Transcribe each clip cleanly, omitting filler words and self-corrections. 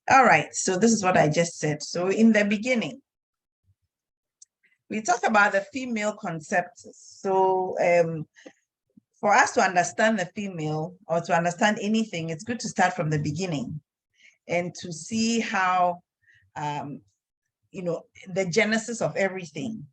All right, so this is what I just said. So in the beginning, we talk about the female concepts. So for us to understand the female or to understand anything, it's good to start from the beginning and to see how, the genesis of everything.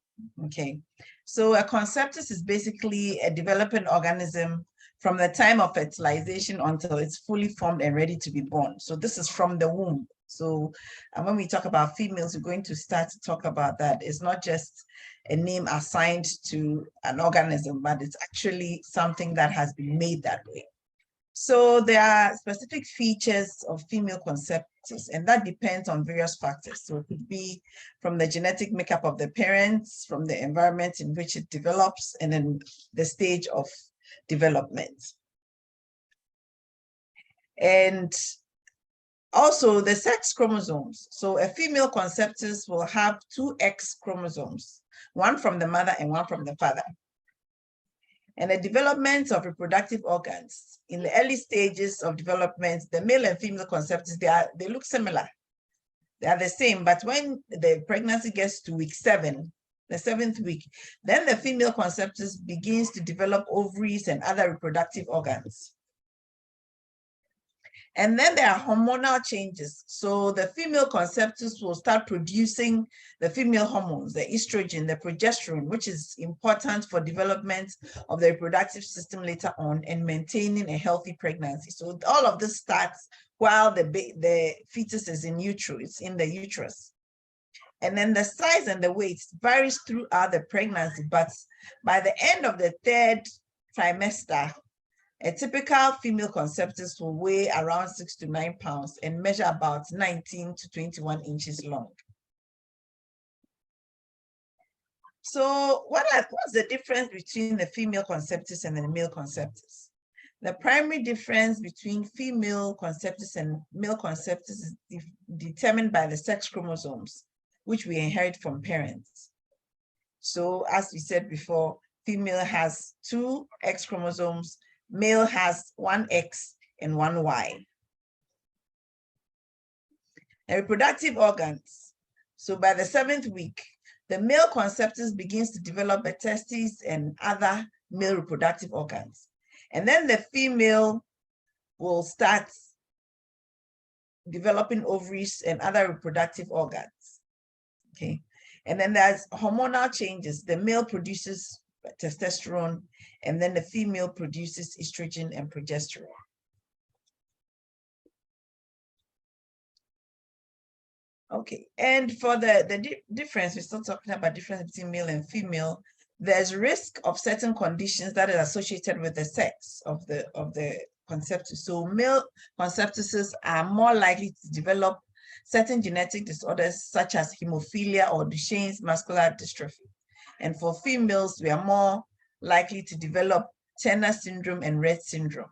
Okay, so a conceptus is basically a developing organism from the time of fertilization until it's fully formed and ready to be born. So this is from the womb. So when we talk about females, we're going to start to talk about that. It's not just a name assigned to an organism, but it's actually something that has been made that way. So there are specific features of female conceptus, and that depends on various factors. So it could be from the genetic makeup of the parents, from the environment in which it develops, and then the stage of development. And also the sex chromosomes. So a female conceptus will have 2 X chromosomes, one from the mother and one from the father. And the development of reproductive organs. In the early stages of development, the male and female conceptus, they look similar. They are the same, but when the pregnancy gets to week 7, the 7th week, then the female conceptus begins to develop ovaries and other reproductive organs. And then there are hormonal changes. So the female conceptus will start producing the female hormones, the estrogen, the progesterone, which is important for development of the reproductive system later on and maintaining a healthy pregnancy. So all of this starts while the fetus is in utero, it's in the uterus. And then the size and the weight varies throughout the pregnancy, but by the end of the 3rd trimester, a typical female conceptus will weigh around 6 to 9 pounds and measure about 19 to 21 inches long. So what's the difference between the female conceptus and the male conceptus? The primary difference between female conceptus and male conceptus is determined by the sex chromosomes, which we inherit from parents. So as we said before, female has 2 X chromosomes, male has 1 X and 1 Y. And reproductive organs. So by the 7th week, the male conceptus begins to develop the testes and other male reproductive organs. And then the female will start developing ovaries and other reproductive organs. Okay. And then there's hormonal changes. The male produces testosterone, and then the female produces estrogen and progesterone. Okay, and for the difference, we're still talking about difference between male and female. There's risk of certain conditions that are associated with the sex of the conceptus. So male conceptuses are more likely to develop certain genetic disorders such as hemophilia or Duchenne's muscular dystrophy. And for females, we are more likely to develop Turner syndrome and Rett syndrome.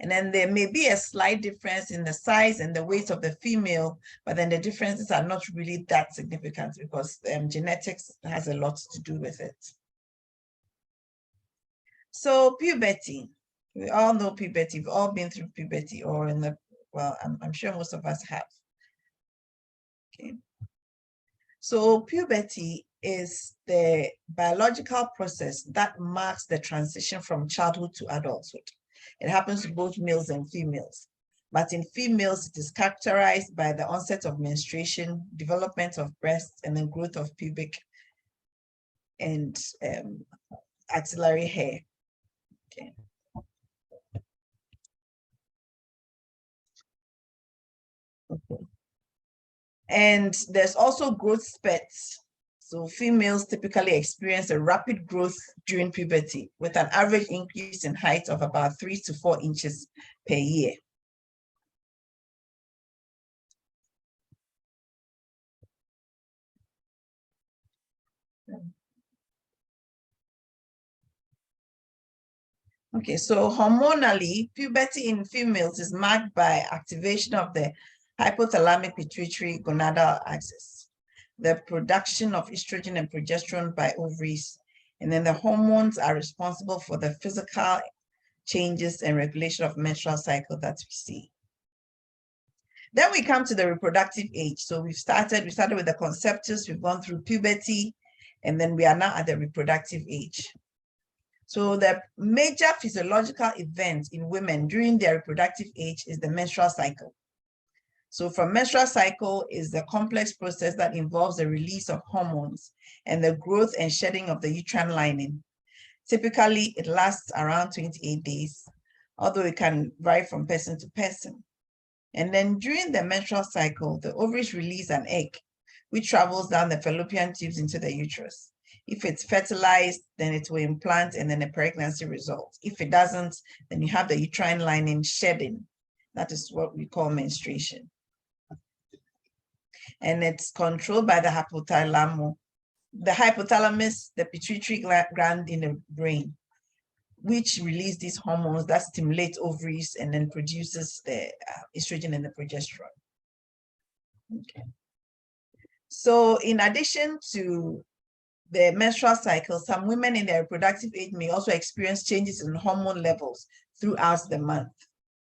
And then there may be a slight difference in the size and the weight of the female, but then the differences are not really that significant because genetics has a lot to do with it. So puberty, we all know puberty. We've all been through puberty, or I'm sure most of us have. Okay. So puberty is the biological process that marks the transition from childhood to adulthood. It happens to both males and females. But in females, it is characterized by the onset of menstruation, development of breasts, and then growth of pubic and axillary hair. Okay. Okay. And there's also growth spurts. So females typically experience a rapid growth during puberty with an average increase in height of about 3 to 4 inches per year. Okay, so hormonally, puberty in females is marked by activation of the hypothalamic pituitary gonadal axis, the production of estrogen and progesterone by ovaries, and then the hormones are responsible for the physical changes and regulation of menstrual cycle that we see. Then we come to the reproductive age. So we started with the conceptus, we've gone through puberty, and then we are now at the reproductive age. So the major physiological event in women during their reproductive age is the menstrual cycle. So from menstrual cycle is the complex process that involves the release of hormones and the growth and shedding of the uterine lining. Typically, it lasts around 28 days, although it can vary from person to person. And then during the menstrual cycle, the ovaries release an egg, which travels down the fallopian tubes into the uterus. If it's fertilized, then it will implant and then a pregnancy results. If it doesn't, then you have the uterine lining shedding. That is what we call menstruation. And it's controlled by the hypothalamus, the pituitary gland in the brain, which release these hormones that stimulate ovaries and then produces the estrogen and the progesterone. Okay. So in addition to the menstrual cycle, some women in their reproductive age may also experience changes in hormone levels throughout the month.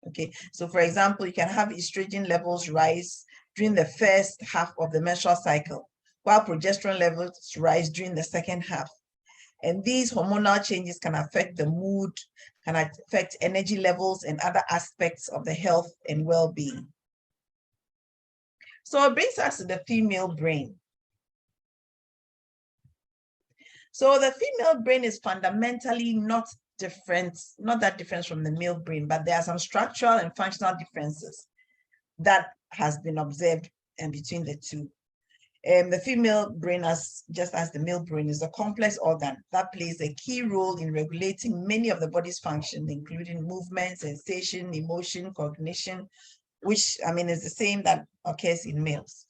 Okay, so for example, you can have estrogen levels rise during the first half of the menstrual cycle, while progesterone levels rise during the second half. And these hormonal changes can affect the mood, can affect energy levels and other aspects of the health and well-being. So it brings us to the female brain. So the female brain is fundamentally not that different from the male brain, but there are some structural and functional differences that has been observed between the two. The female brain, just as the male brain, is a complex organ that plays a key role in regulating many of the body's functions, including movement, sensation, emotion, cognition, which is the same that occurs in males.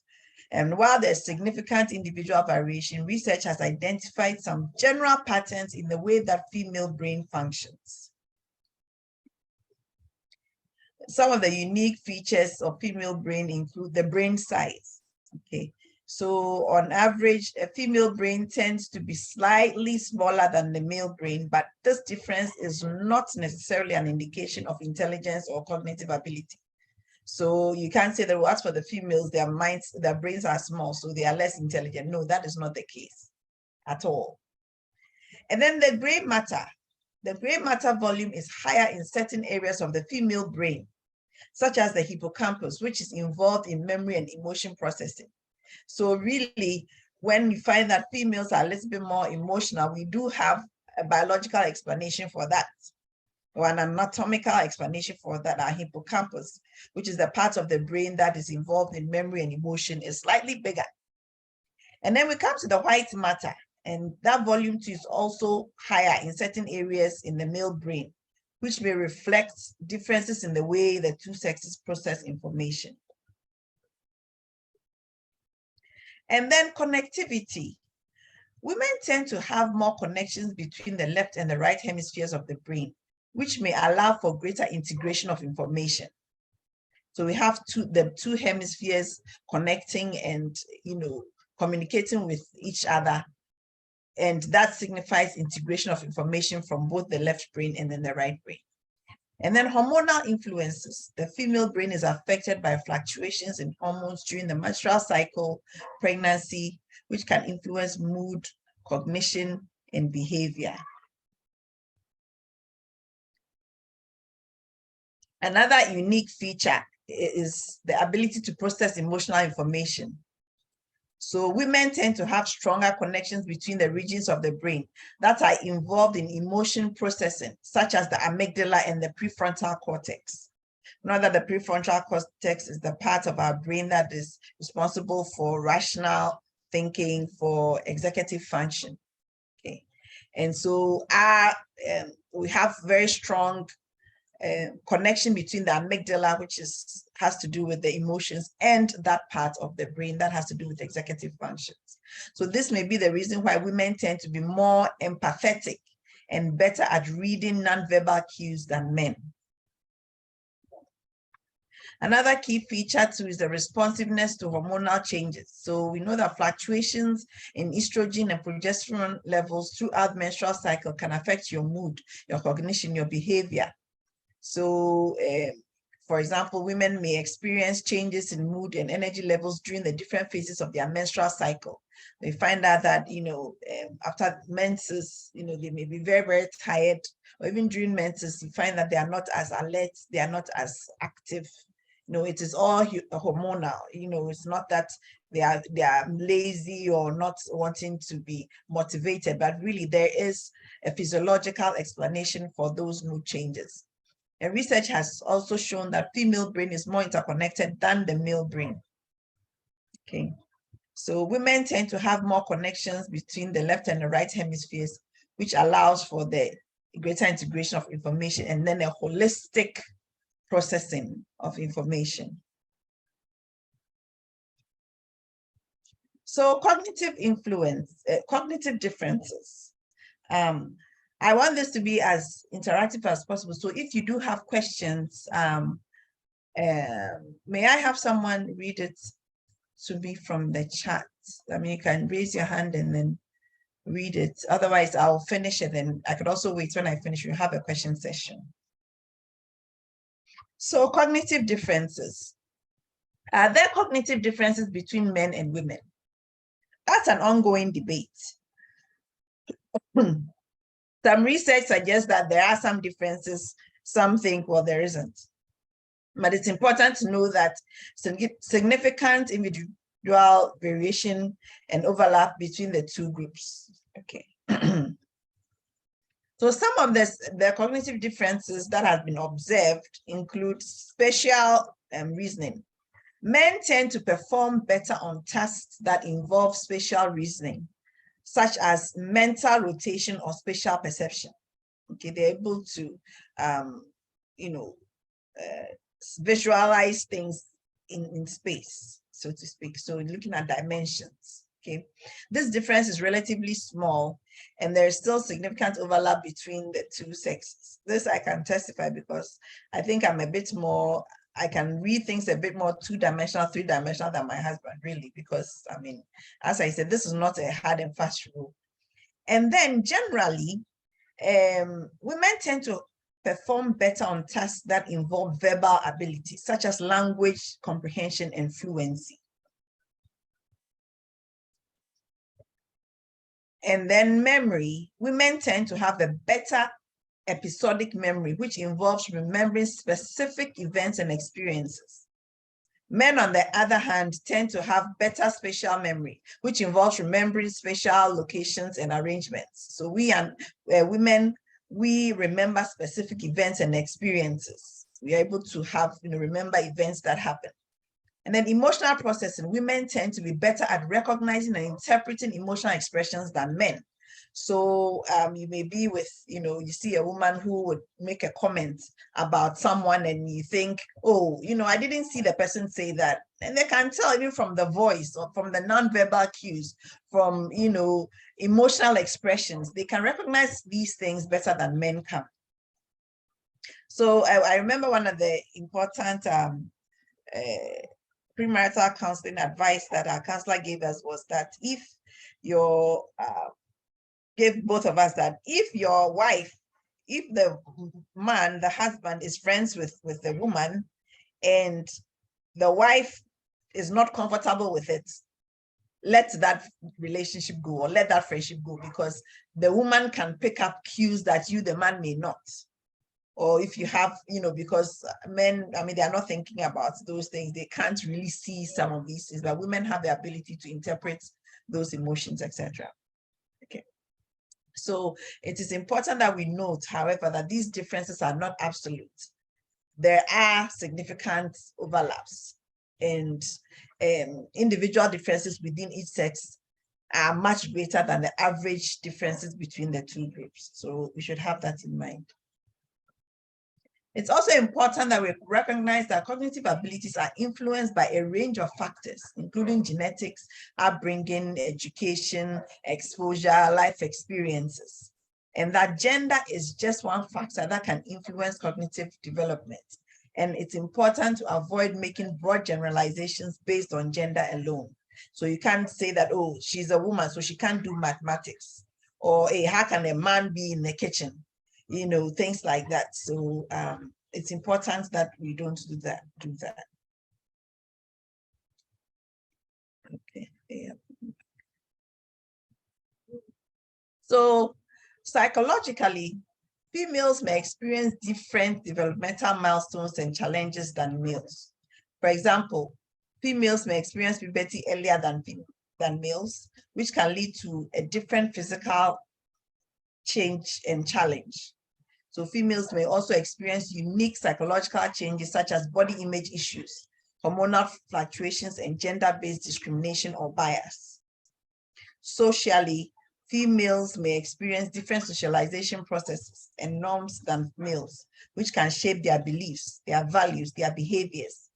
And while there's significant individual variation, research has identified some general patterns in the way that female brain functions. Some of the unique features of female brain include the brain size. Okay, so on average, a female brain tends to be slightly smaller than the male brain, but this difference is not necessarily an indication of intelligence or cognitive ability. So you can't say that, well, as for the females, their brains are small, so they are less intelligent. No, that is not the case at all. And then the gray matter. The gray matter volume is higher in certain areas of the female brain, such as the hippocampus, which is involved in memory and emotion processing. So really, when we find that females are a little bit more emotional, we do have a biological explanation for that, or an anatomical explanation for that. Our hippocampus, which is the part of the brain that is involved in memory and emotion, is slightly bigger. And then we come to the white matter, and that volume too is also higher in certain areas in the male brain, which may reflect differences in the way the two sexes process information. And then connectivity. Women tend to have more connections between the left and the right hemispheres of the brain, which may allow for greater integration of information. So we have the two hemispheres connecting and communicating with each other, and that signifies integration of information from both the left brain and then the right brain. And then hormonal influences. The female brain is affected by fluctuations in hormones during the menstrual cycle, pregnancy, which can influence mood, cognition, and behavior. Another unique feature is the ability to process emotional information. So women tend to have stronger connections between the regions of the brain that are involved in emotion processing, such as the amygdala and the prefrontal cortex. Know that the prefrontal cortex is the part of our brain that is responsible for rational thinking, for executive function. Okay, and so we have very strong connection between the amygdala, which has to do with the emotions, and that part of the brain that has to do with executive functions. So this may be the reason why women tend to be more empathetic and better at reading nonverbal cues than men. Another key feature too is the responsiveness to hormonal changes. So we know that fluctuations in estrogen and progesterone levels throughout the menstrual cycle can affect your mood, your cognition, your behavior. So For example, women may experience changes in mood and energy levels during the different phases of their menstrual cycle. We find out that, after menses, they may be very, very tired, or even during menses, you find that they are not as alert, they are not as active. It is all hormonal. It's not that they are lazy or not wanting to be motivated, but really there is a physiological explanation for those mood changes. And research has also shown that female brain is more interconnected than the male brain. Okay, so women tend to have more connections between the left and the right hemispheres, which allows for the greater integration of information and then a holistic processing of information. So cognitive differences. I want this to be as interactive as possible. So if you do have questions, may I have someone read it to me from the chat? I mean, you can raise your hand and then read it. Otherwise, I'll finish it, and I could also wait when I finish. We'll have a question session. So cognitive differences. Are there cognitive differences between men and women? That's an ongoing debate. Some research suggests that there are some differences. Some think, well, there isn't. But it's important to know that significant individual variation and overlap between the two groups. Okay. So some of the cognitive differences that have been observed include spatial reasoning. Men tend to perform better on tasks that involve spatial reasoning, such as mental rotation or spatial perception. Okay, they're able to, visualize things in space, so to speak. So looking at dimensions. Okay, this difference is relatively small, and there's still significant overlap between the two sexes. This I can testify because I think I'm a bit more. I can read things a bit more two-dimensional, three-dimensional than my husband, really, because, I mean, as I said, this is not a hard and fast rule. And then generally, women tend to perform better on tasks that involve verbal ability, such as language comprehension and fluency. And then memory, women tend to have a better episodic memory, which involves remembering specific events and experiences. Men, on the other hand, tend to have better spatial memory, which involves remembering spatial locations and arrangements. So we and women, we remember specific events and experiences. We are able to have, remember events that happen. And then emotional processing, women tend to be better at recognizing and interpreting emotional expressions than men. So you may be with, you see a woman who would make a comment about someone and you think, oh, I didn't see the person say that. And they can tell you from the voice or from the nonverbal cues, from, emotional expressions. They can recognize these things better than men can. So I remember one of the important premarital counseling advice that our counselor gave us was that if your gave both of us that if your wife, if the man, the husband is friends with the woman and the wife is not comfortable with it, let that relationship go or let that friendship go, because the woman can pick up cues that you, the man, may not. Or if you have, because men, they are not thinking about those things. They can't really see some of these things, but women have the ability to interpret those emotions, etc. Okay. So it is important that we note, however, that these differences are not absolute. There are significant overlaps, and individual differences within each sex are much greater than the average differences between the two groups. So we should have that in mind. It's also important that we recognize that cognitive abilities are influenced by a range of factors, including genetics, upbringing, education, exposure, life experiences, and that gender is just one factor that can influence cognitive development. And it's important to avoid making broad generalizations based on gender alone. So you can't say that, oh, she's a woman, so she can't do mathematics, or hey, how can a man be in the kitchen? Things like that. So it's important that we don't do that. Okay. Yeah. So psychologically, females may experience different developmental milestones and challenges than males. For example, females may experience puberty earlier than males, which can lead to a different physical change and challenge. So females may also experience unique psychological changes such as body image issues, hormonal fluctuations, and gender-based discrimination or bias. Socially, females may experience different socialization processes and norms than males, which can shape their beliefs, their values, their behaviors.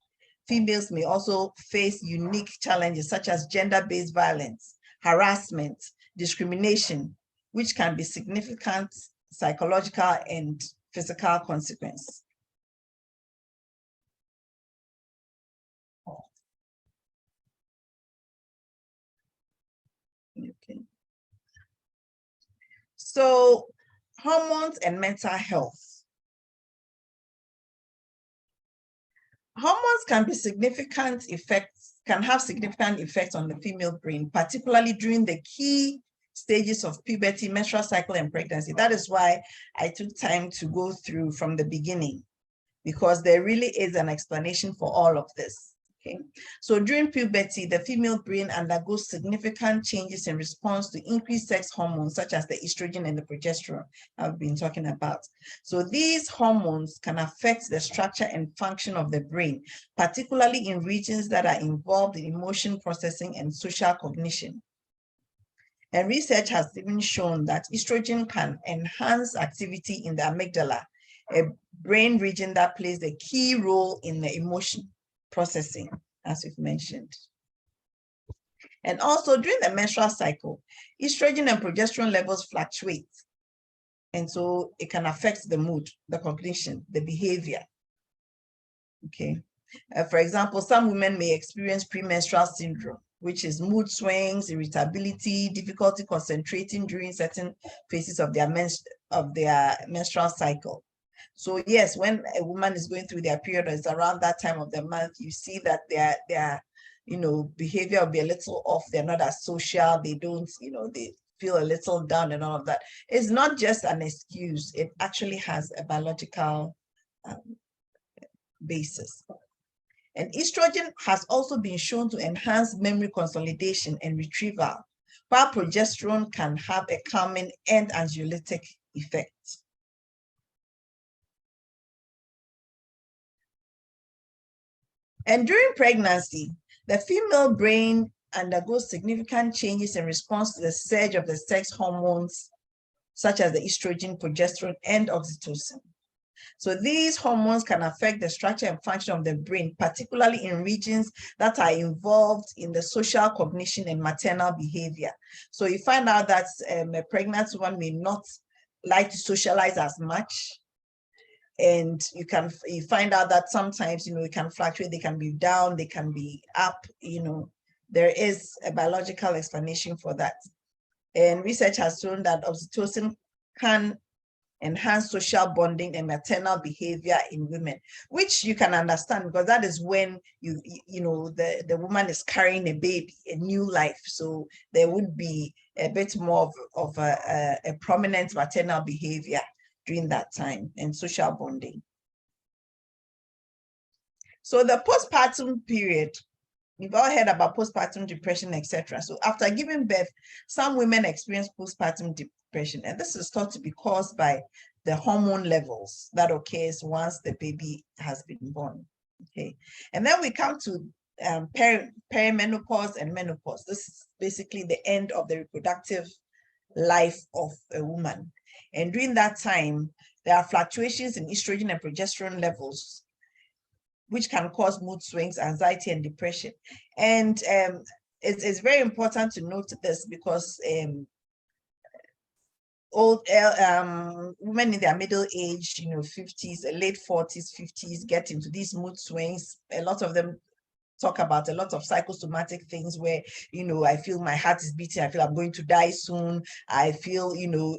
Females may also face unique challenges such as gender-based violence, harassment, discrimination, which can be significant psychological and physical consequences. Okay. So, hormones and mental health. Hormones can have significant effects on the female brain, particularly during the key stages of puberty, menstrual cycle, and pregnancy. That is why I took time to go through from the beginning, because there really is an explanation for all of this. Okay, so during puberty, the female brain undergoes significant changes in response to increased sex hormones, such as the estrogen and the progesterone I've been talking about. So these hormones can affect the structure and function of the brain, particularly in regions that are involved in emotion processing and social cognition. And research has even shown that estrogen can enhance activity in the amygdala, a brain region that plays a key role in the emotion processing, as we've mentioned. And also during the menstrual cycle, estrogen and progesterone levels fluctuate. And so it can affect the mood, the cognition, the behavior. Okay. For example, some women may experience premenstrual syndrome, which is mood swings, irritability, difficulty concentrating during certain phases of their menstrual cycle. So yes, when a woman is going through their period, it's around that time of the month, you see that their behavior will be a little off. They're not as social. They don't, they feel a little down and all of that. It's not just an excuse. It actually has a biological basis. And estrogen has also been shown to enhance memory consolidation and retrieval, while progesterone can have a calming and anxiolytic effect. And during pregnancy, the female brain undergoes significant changes in response to the surge of the sex hormones, such as the estrogen, progesterone, and oxytocin. So these hormones can affect the structure and function of the brain, particularly in regions that are involved in the social cognition and maternal behavior. So you find out that a pregnant woman may not like to socialize as much. And you find out that sometimes, it can fluctuate, they can be down, they can be up, there is a biological explanation for that. And research has shown that oxytocin can enhance social bonding and maternal behavior in women, which you can understand because that is when the woman is carrying a baby, a new life. So there would be a bit more of a prominent maternal behavior during that time and social bonding. So the postpartum period, we've all heard about postpartum depression, etc. So after giving birth, some women experience postpartum depression, and this is thought to be caused by the hormone levels that occurs once the baby has been born. Okay, and then we come to perimenopause and menopause. This is basically the end of the reproductive life of a woman. And during that time, there are fluctuations in estrogen and progesterone levels, which can cause mood swings, anxiety, and depression. And it's very important to note this because women in their middle age, 50s, late 40s, 50s, get into these mood swings. A lot of them talk about a lot of psychosomatic things where, I feel my heart is beating, I feel I'm going to die soon, I feel,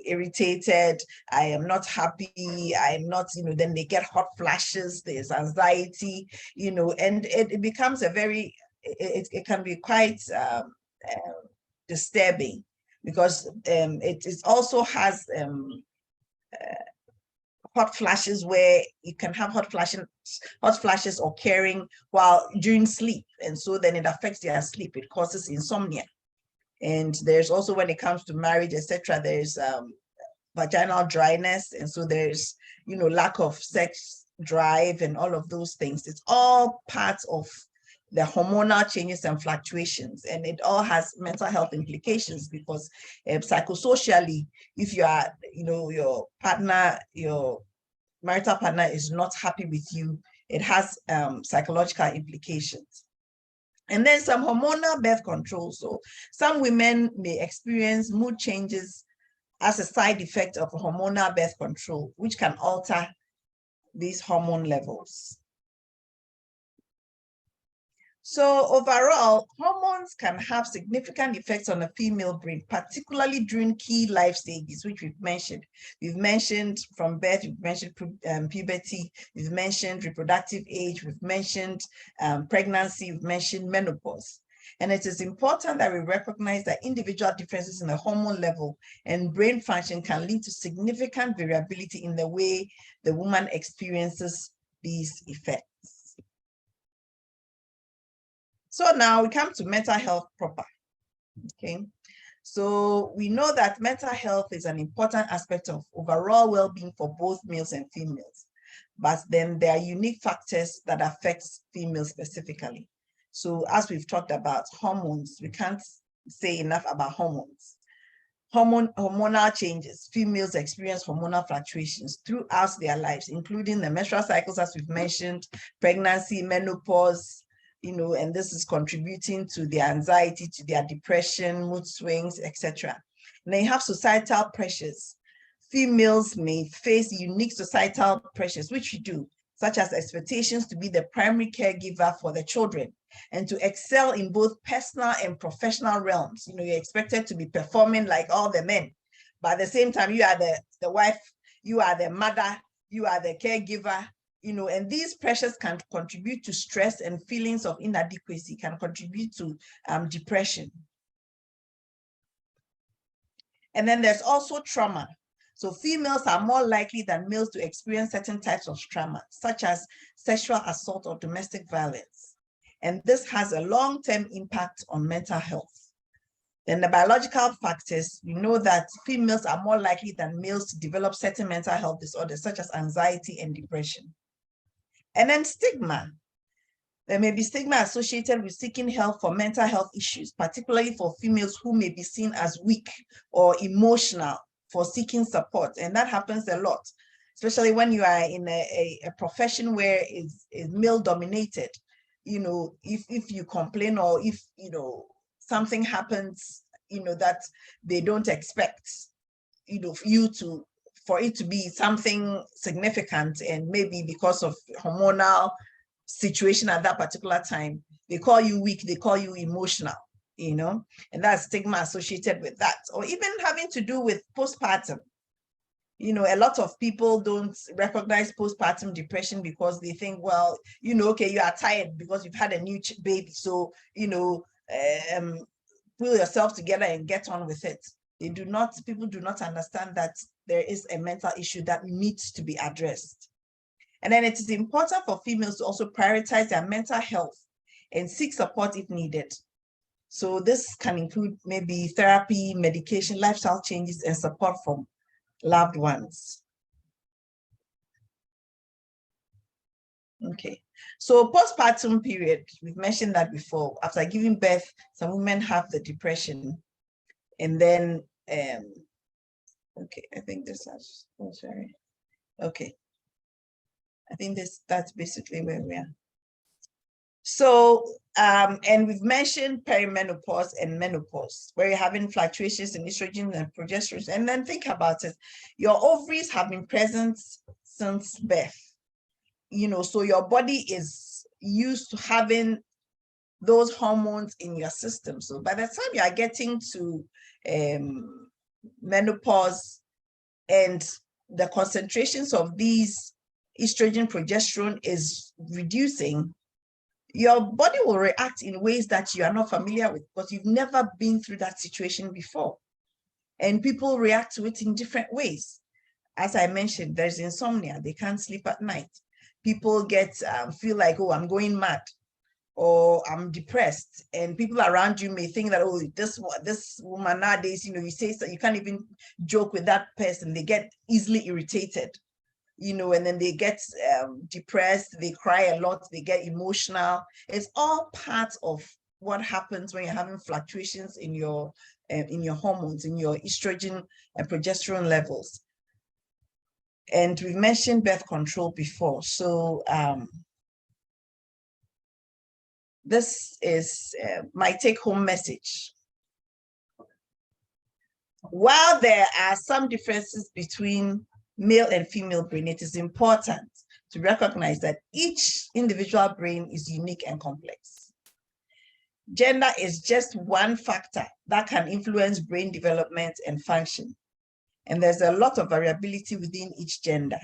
irritated, I am not happy, I'm not, then they get hot flashes, there's anxiety, and it becomes a very, it can be quite disturbing, because it also has hot flashes, where you can have hot flashes occurring while during sleep, and so then it affects their sleep. It causes insomnia. And there's also, when it comes to marriage, etc., there's vaginal dryness, and so there's lack of sex drive and all of those things. It's all part of the hormonal changes and fluctuations, and it all has mental health implications, because psychosocially, if you are, your partner, your marital partner is not happy with you, it has psychological implications. And then some hormonal birth control. So some women may experience mood changes as a side effect of hormonal birth control, which can alter these hormone levels. So overall, hormones can have significant effects on the female brain, particularly during key life stages, which we've mentioned. We've mentioned from birth, we've mentioned puberty, we've mentioned reproductive age, we've mentioned pregnancy, we've mentioned menopause. And it is important that we recognize that individual differences in the hormone level and brain function can lead to significant variability in the way the woman experiences these effects. So now we come to mental health proper, okay? So we know that mental health is an important aspect of overall well-being for both males and females, but then there are unique factors that affect females specifically. So as we've talked about hormones, we can't say enough about hormones. Hormonal changes. Females experience hormonal fluctuations throughout their lives, including the menstrual cycles, as we've mentioned, pregnancy, menopause, and this is contributing to their anxiety, to their depression, mood swings, etc. And then you have societal pressures. Females may face unique societal pressures, which we do, such as expectations to be the primary caregiver for the children and to excel in both personal and professional realms. You're expected to be performing like all the men, but at the same time, you are the wife, you are the mother, you are the caregiver, and these pressures can contribute to stress and feelings of inadequacy, can contribute to depression. And then there's also trauma. So females are more likely than males to experience certain types of trauma, such as sexual assault or domestic violence. And this has a long-term impact on mental health. Then the biological factors, we know that females are more likely than males to develop certain mental health disorders, such as anxiety and depression. And then stigma. There may be stigma associated with seeking help for mental health issues, particularly for females who may be seen as weak or emotional for seeking support. And that happens a lot, especially when you are in a profession where it's male dominated. If you complain, or if, something happens, that they don't expect, for it to be something significant, and maybe because of hormonal situation at that particular time, they call you weak, they call you emotional, and that's stigma associated with that. Or even having to do with postpartum. A lot of people don't recognize postpartum depression because they think, well, okay, you are tired because you've had a new baby, so, pull yourself together and get on with it. People do not understand that there is a mental issue that needs to be addressed. And then it is important for females to also prioritize their mental health and seek support if needed. So this can include maybe therapy, medication, lifestyle changes, and support from loved ones. Okay, so postpartum period, we've mentioned that before. After giving birth, some women have the depression. And then, okay, I think this has, oh, sorry. Okay, I think that's basically where we are. So, and we've mentioned perimenopause and menopause, where you're having fluctuations in estrogen and progesterone. And then think about it, your ovaries have been present since birth. So your body is used to having those hormones in your system. So by the time you are getting to menopause and the concentrations of these estrogen, progesterone is reducing, your body will react in ways that you are not familiar with because you've never been through that situation before. And people react to it in different ways. As I mentioned, there's insomnia. They can't sleep at night. People get feel like, oh, I'm going mad, or I'm depressed. And people around you may think that, oh, this woman nowadays, you say so, you can't even joke with that person. They get easily irritated, and then they get depressed, they cry a lot, they get emotional. It's all part of what happens when you're having fluctuations in your hormones, in your estrogen and progesterone levels. And we mentioned birth control before. So this is my take-home message. While there are some differences between male and female brain, it is important to recognize that each individual brain is unique and complex. Gender is just one factor that can influence brain development and function. And there's a lot of variability within each gender.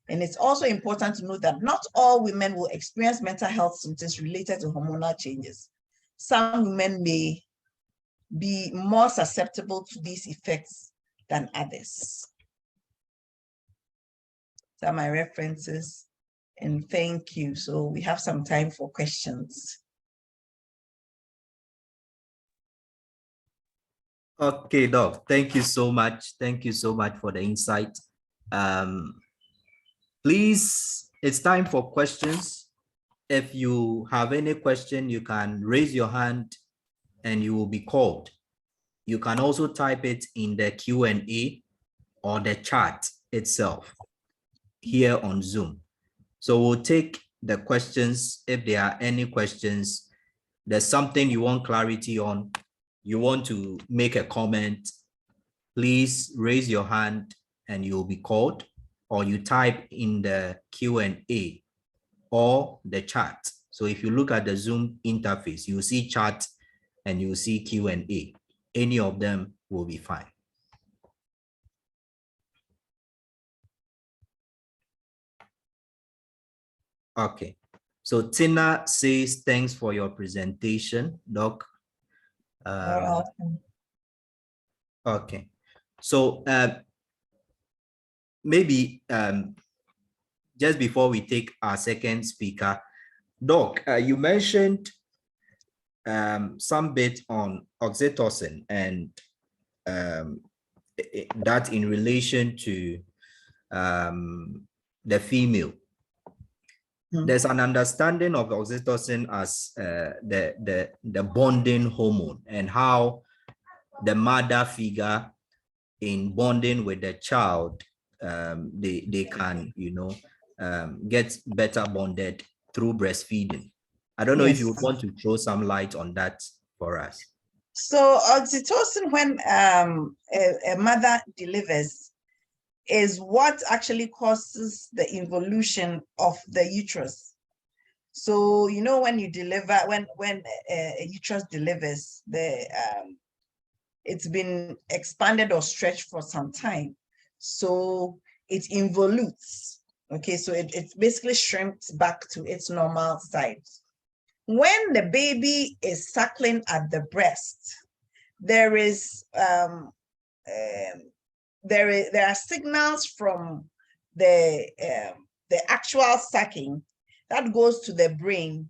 And it's also important to note that not all women will experience mental health symptoms related to hormonal changes. Some women may be more susceptible to these effects than others. These are my references, and thank you. So we have some time for questions. Okay, Doc, thank you so much. Thank you so much for the insight. Please, it's time for questions. If you have any question, you can raise your hand and you will be called. You can also type it in the Q&A or the chat itself here on Zoom. So we'll take the questions. If there are any questions, there's something you want clarity on, you want to make a comment, please raise your hand and you'll be called, or you type in the Q&A or the chat. So if you look at the Zoom interface, you'll see chat and you'll see Q&A. Any of them will be fine. Okay, so Tina says, thanks for your presentation, Doc. Okay, so maybe just before we take our second speaker, Doc, you mentioned some bit on oxytocin and that in relation to the female. There's an understanding of oxytocin as the bonding hormone, and how the mother figure in bonding with the child, they can, get better bonded through breastfeeding. I don't know if you would want to throw some light on that for us. So oxytocin, when a mother delivers, is what actually causes the involution of the uterus. So, when you deliver, when a uterus delivers, it's been expanded or stretched for some time. So it involutes. Okay, so it basically shrinks back to its normal size. When the baby is suckling at the breast, there are signals from the actual sucking that goes to the brain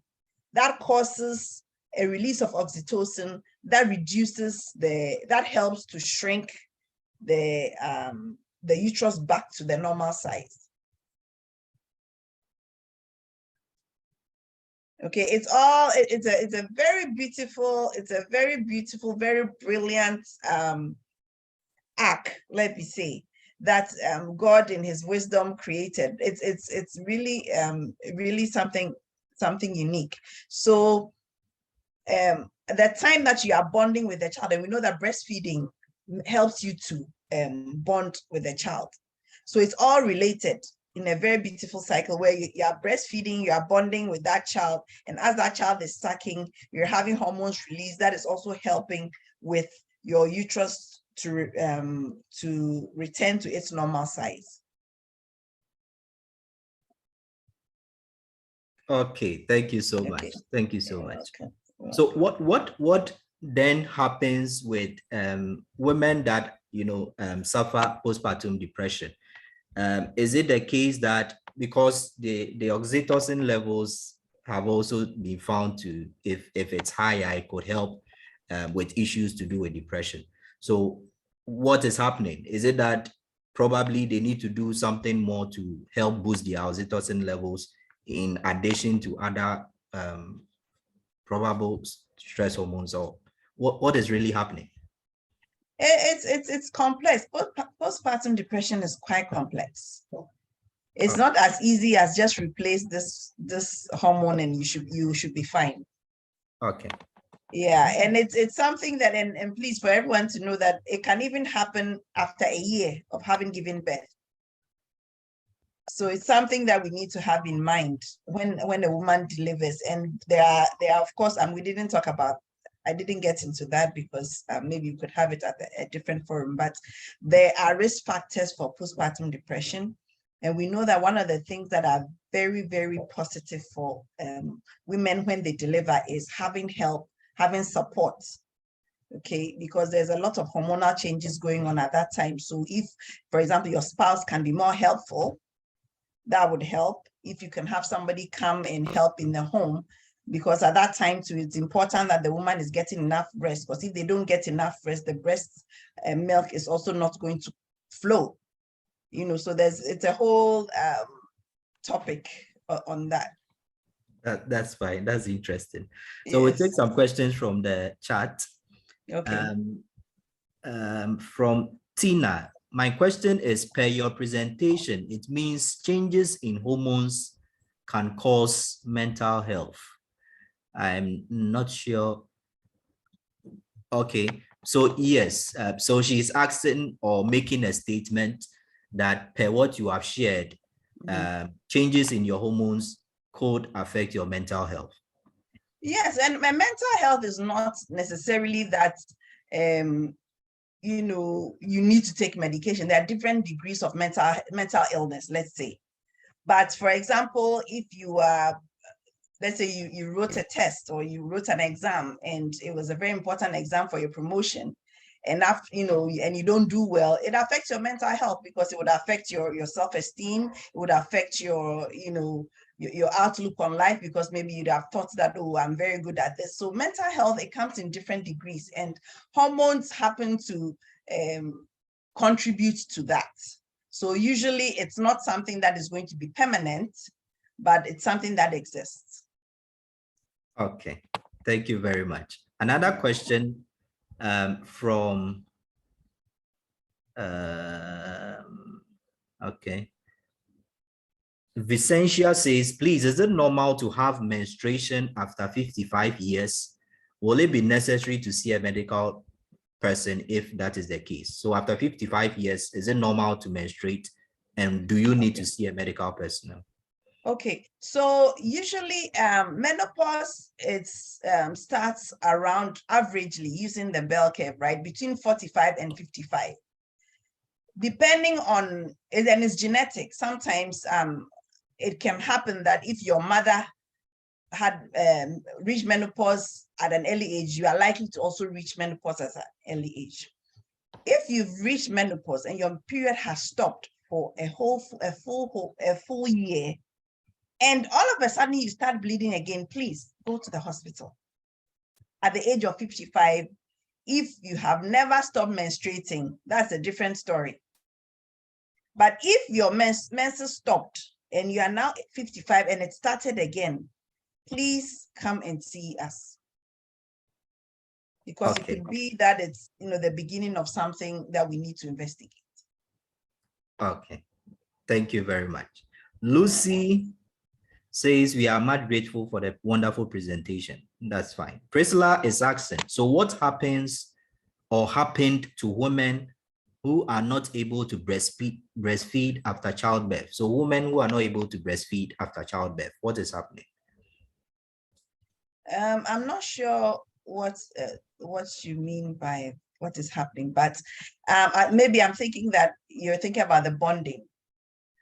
that causes a release of oxytocin that that helps to shrink the uterus back to the normal size. Okay, it's a very beautiful, very brilliant arc, let me say, that God in his wisdom created. It's really something unique. So the time that you are bonding with the child, and we know that breastfeeding helps you to bond with the child. So it's all related. in a very beautiful cycle where you are breastfeeding, you are bonding with that child, and as that child is sucking, you're having hormones released. That is also helping with your uterus to return to its normal size. Okay, thank you so Okay. much. Thank you so You're much. welcome. So what then happens with women that suffer postpartum depression? Is it the case that because the oxytocin levels have also been found to, if it's higher, it could help with issues to do with depression? So what is happening? Is it that probably they need to do something more to help boost the oxytocin levels in addition to other probable stress hormones, or what is really happening? It's complex. Postpartum depression is quite complex. It's not as easy as just replace this hormone and you should be fine. Okay. Yeah, and it's something that, and please, for everyone to know that it can even happen after a year of having given birth. So it's something that we need to have in mind when a woman delivers. And there are of course, and we didn't talk about, I didn't get into that because maybe you could have it at a different forum, but there are risk factors for postpartum depression. And we know that one of the things that are very, very positive for women when they deliver is having help, having support, okay? Because there's a lot of hormonal changes going on at that time. So if, for example, your spouse can be more helpful, that would help. If you can have somebody come and help in the home, because at that time too, it's important that the woman is getting enough rest, because if they don't get enough rest, the breast milk is also not going to flow. So it's a whole topic on that. That's fine. That's interesting. So Yes. we'll take some questions from the chat. Okay. From Tina, my question is, per your presentation, it means changes in hormones can cause mental health. I'm not sure. Okay, so yes, so she's asking or making a statement that per what you have shared, changes in your hormones could affect your mental health. Yes, and my mental health is not necessarily that you need to take medication. There are different degrees of mental illness, let's say. But for example, if you are, let's say you wrote a test or you wrote an exam and it was a very important exam for your promotion, and after, and you don't do well, it affects your mental health because it would affect your self-esteem. It would affect your outlook on life, because maybe you'd have thought that, oh, I'm very good at this. So mental health, it comes in different degrees, and hormones happen to contribute to that. So usually it's not something that is going to be permanent, but it's something that exists. Okay, thank you very much. Another question from, okay. Vicentia says, please, is it normal to have menstruation after 55 years? Will it be necessary to see a medical person if that is the case? So after 55 years, is it normal to menstruate? And do you need to see a medical personnel? Okay, so usually menopause, it starts around, averagely, using the bell curve, right, between 45 and 55. Depending on, and it's genetic. Sometimes it can happen that if your mother had reached menopause at an early age, you are likely to also reach menopause at an early age. If you've reached menopause and your period has stopped for a full year, and all of a sudden you start bleeding again, please go to the hospital. At the age of 55, if you have never stopped menstruating, that's a different story. But if your menses stopped and you are now 55 and it started again, please come and see us. Because it could be that it's the beginning of something that we need to investigate. Okay, thank you very much. Lucy says, we are much grateful for the wonderful presentation. That's fine. Priscilla is asking, so what happens or happened to women who are not able to breastfeed after childbirth. So women who are not able to breastfeed after childbirth, what is happening? I'm not sure what you mean by what is happening, but maybe I'm thinking that you're thinking about the bonding.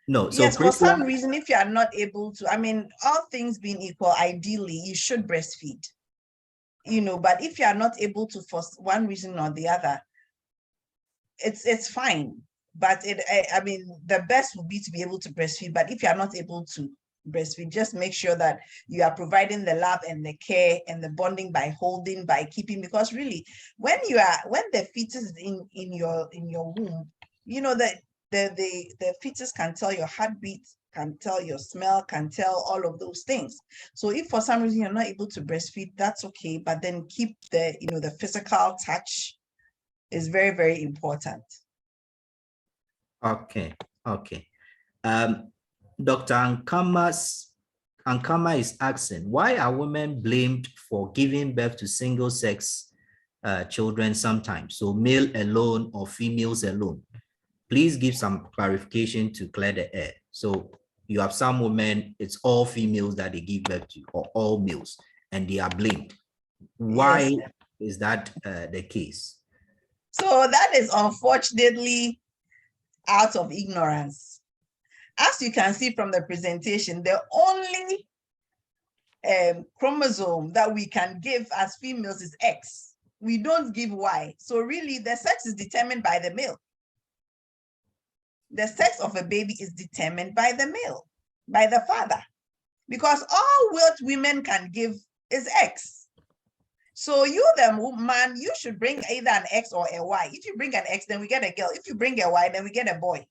No, so yes, for some reason, if you are not able to, I mean, all things being equal, ideally, you should breastfeed, but if you are not able to for one reason or the other, it's fine. But I mean, the best would be to be able to breastfeed. But if you are not able to breastfeed, just make sure that you are providing the love and the care and the bonding by holding, by keeping, because really, when the fetus is in your womb, that the fetus can tell your heartbeat, can tell your smell, can tell all of those things. So if for some reason you're not able to breastfeed, that's okay, but then keep the the physical touch is very, very important. Okay. Dr. Ankama is asking, why are women blamed for giving birth to single-sex children sometimes? So male alone or females alone? Please give some clarification to clear the air. So you have some women, it's all females that they give birth to, or all males, and they are blamed. Why is that the case? So that is unfortunately out of ignorance. As you can see from the presentation, the only chromosome that we can give as females is X. We don't give Y. So really, the sex is determined by the male. The sex of a baby is determined by the male, by the father, because all what women can give is X. So you, the man, you should bring either an X or a Y. If you bring an X, then we get a girl. If you bring a Y, then we get a boy.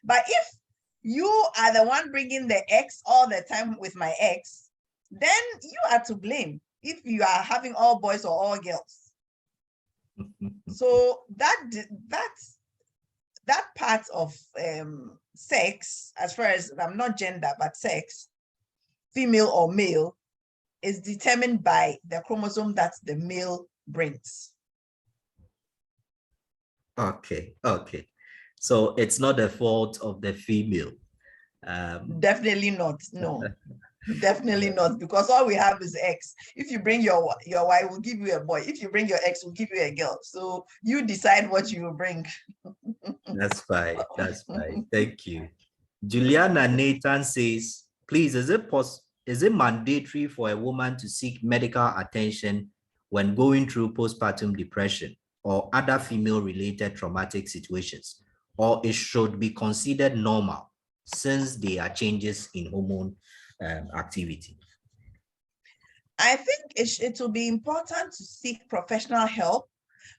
But if you are the one bringing the X all the time with my X, then you are to blame if you are having all boys or all girls. So that part of sex, as far as I'm not gender, but sex, female or male, is determined by the chromosome that the male brings. Okay. So it's not the fault of the female. Definitely not. No, definitely not, because all we have is X. If you bring your Y, we'll give you a boy. If you bring your X, we'll give you a girl. So you decide what you will bring. That's fine. Thank you. Juliana Nathan says, please, is it mandatory for a woman to seek medical attention when going through postpartum depression or other female-related traumatic situations, or it should be considered normal since there are changes in hormone activity? I think it will be important to seek professional help,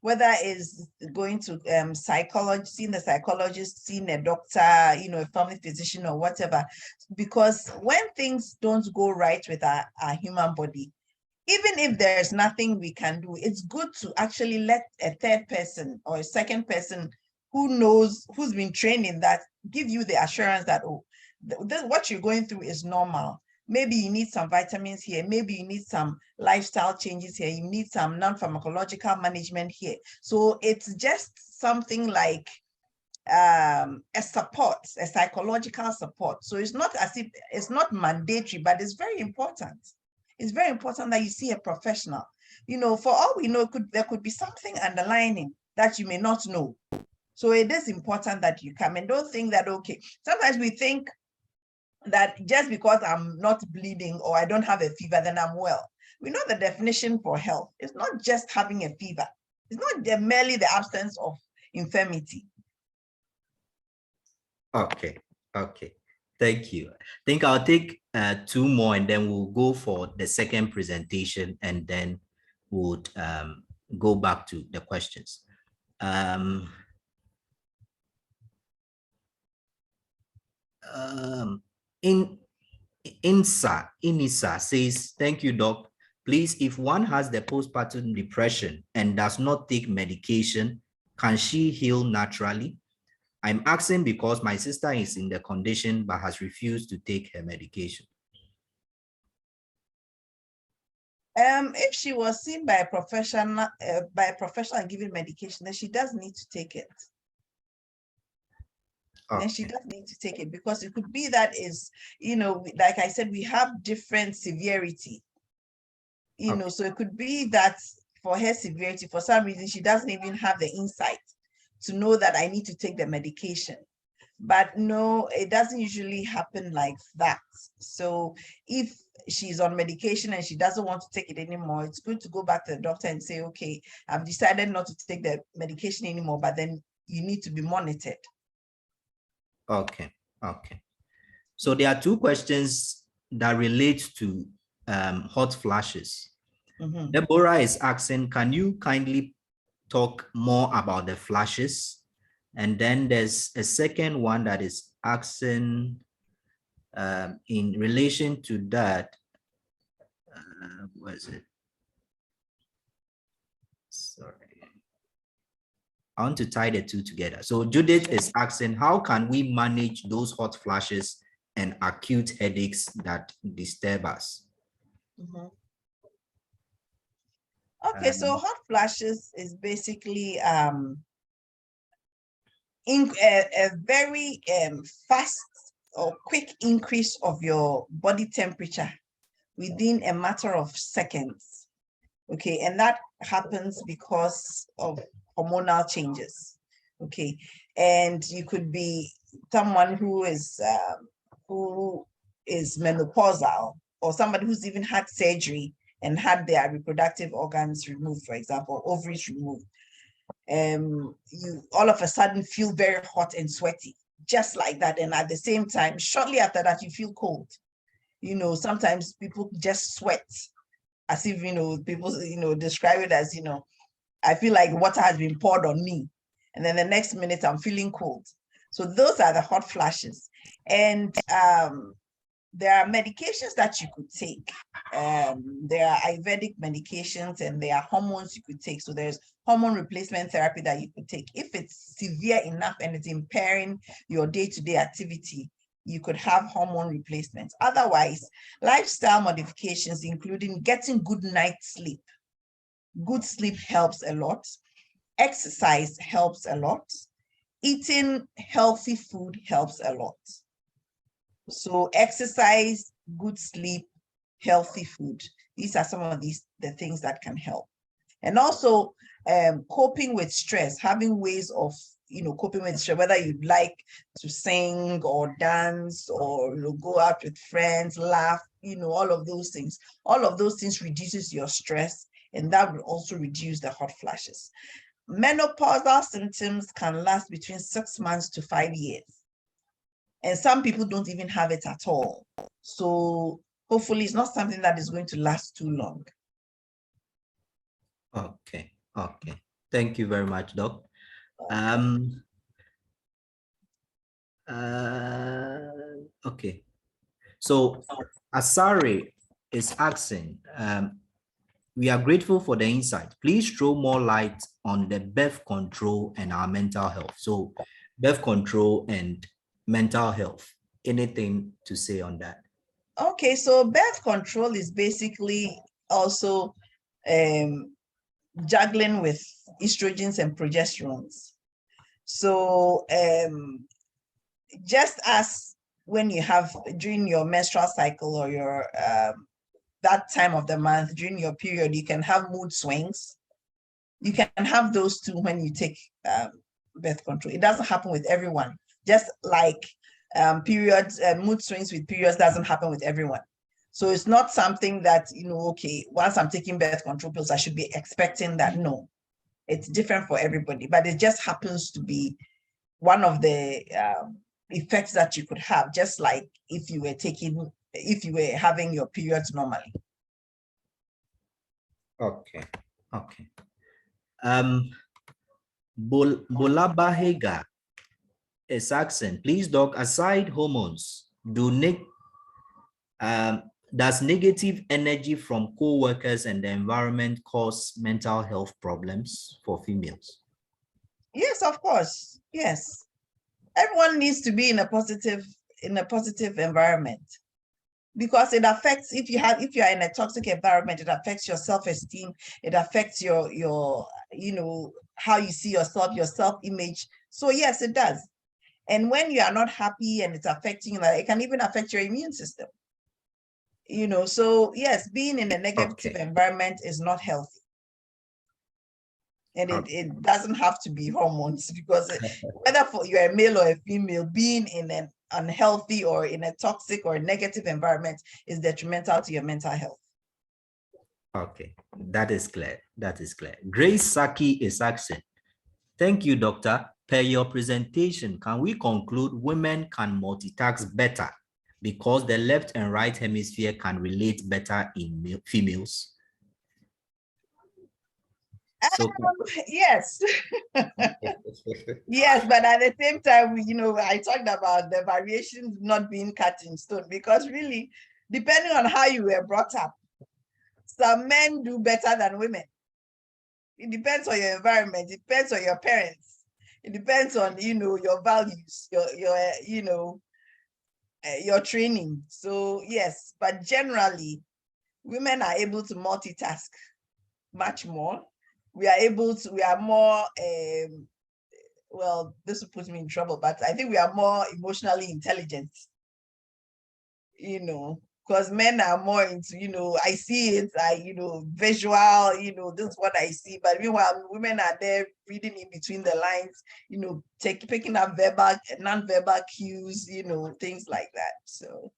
whether it's going to psychology, seeing the psychologist, seeing a doctor, a family physician or whatever, because when things don't go right with our human body, even if there's nothing we can do, it's good to actually let a third person or a second person who knows, who's been trained in that, give you the assurance that, oh, what you're going through is normal. Maybe you need some vitamins here. Maybe you need some lifestyle changes here. You need some non-pharmacological management here. So it's just something like a support, a psychological support. So it's not as if it's not mandatory, but it's very important. It's very important that you see a professional. For all we know, there could be something underlying that you may not know. So it is important that you come, and don't think that, okay, sometimes we think that just because I'm not bleeding or I don't have a fever, then I'm well. We know the definition for health. It's not just having a fever. It's not merely the absence of infirmity. Okay. Thank you. I think I'll take 2 more and then we'll go for the second presentation and then we'll go back to the questions. Inisa says, thank you, Doc. Please, if one has the postpartum depression and does not take medication, can she heal naturally? I'm asking because my sister is in the condition but has refused to take her medication. If she was seen by a professional and given medication, then she does need to take it. then she Okay. does need to take it, because it could be that is, like I said, we have different severity, Okay. so it could be that for her severity, for some reason, she doesn't even have the insight to know that I need to take the medication. But no, it doesn't usually happen like that. So if she's on medication and she doesn't want to take it anymore, it's good to go back to the doctor and say, okay, I've decided not to take the medication anymore, but then you need to be monitored. Okay. Okay. So there are two questions that relate to hot flashes. Deborah is asking, can you kindly talk more about the flashes? And then there's a second one that is asking in relation to that, what is it? Sorry. I want to tie the two together. So Judith is asking, how can we manage those hot flashes and acute headaches that disturb us? Okay, so hot flashes is basically a very fast or quick increase of your body temperature within a matter of seconds. Okay, and that happens because of hormonal changes. Okay, and you could be someone who is menopausal, or somebody who's even had surgery and had their reproductive organs removed, for example, ovaries removed. You all of a sudden feel very hot and sweaty, just like that. And at the same time, shortly after that, you feel cold. Sometimes people just sweat as if, people, describe it as, I feel like water has been poured on me. And then the next minute I'm feeling cold. So those are the hot flashes. And there are medications that you could take. There are Ayurvedic medications and there are hormones you could take. So there's hormone replacement therapy that you could take. If it's severe enough and it's impairing your day-to-day activity, you could have hormone replacements. Otherwise, lifestyle modifications, including getting good night's sleep. Good sleep helps a lot. Exercise helps a lot. Eating healthy food helps a lot. So exercise, good sleep, healthy food. These are some of the things that can help. And also coping with stress, having ways of coping with stress, whether you'd like to sing or dance or go out with friends, laugh, all of those things. All of those things reduces your stress, and that will also reduce the hot flashes. Menopausal symptoms can last between 6 months to 5 years. And some people don't even have it at all. So hopefully it's not something that is going to last too long. Okay. Okay. Thank you very much, Doc. Okay. So Asari is asking, we are grateful for the insight. Please throw more light on the birth control and our mental health. So birth control and mental health. Anything to say on that? Okay, so birth control is basically also juggling with estrogens and progesterones. So just as when you have during your menstrual cycle or your that time of the month during your period, you can have mood swings. You can have those too when you take birth control. It doesn't happen with everyone. Just like periods, mood swings with periods doesn't happen with everyone. So it's not something that, okay, once I'm taking birth control pills, I should be expecting that. No, it's different for everybody, but it just happens to be one of the effects that you could have, just like if you were having your periods normally. Okay. Okay. Bolabahega is asking, please, Doc, aside hormones, does negative energy from co-workers and the environment cause mental health problems for females? Yes, of course. Yes. Everyone needs to be in a positive environment, because it affects, if you are in a toxic environment, it affects your self-esteem, it affects your how you see yourself, your self-image. So yes, it does. And when you are not happy and it's affecting you, like, it can even affect your immune system. You know, so yes, being in a negative environment is not healthy. And it doesn't have to be hormones, because whether you're a male or a female, being in an unhealthy or in a toxic or negative environment is detrimental to your mental health. Okay, that is clear. That is clear. Grace Saki is asking, thank you, doctor. Per your presentation, can we conclude women can multitask better because the left and right hemisphere can relate better in females? So, yes. Yes, but at the same time, you know, I talked about the variations not being cut in stone, because really, depending on how you were brought up, some men do better than women. It depends on your environment. It depends on your parents. It depends on, you know, your values, your you know, your training. So yes, but generally, women are able to multitask much more. We are more, well, this will put me in trouble, but I think we are more emotionally intelligent, you know, because men are more into, you know, I see it, you know, visual, you know, this is what I see. But meanwhile, women are there reading in between the lines, you know, picking up verbal, non-verbal cues, you know, things like that. So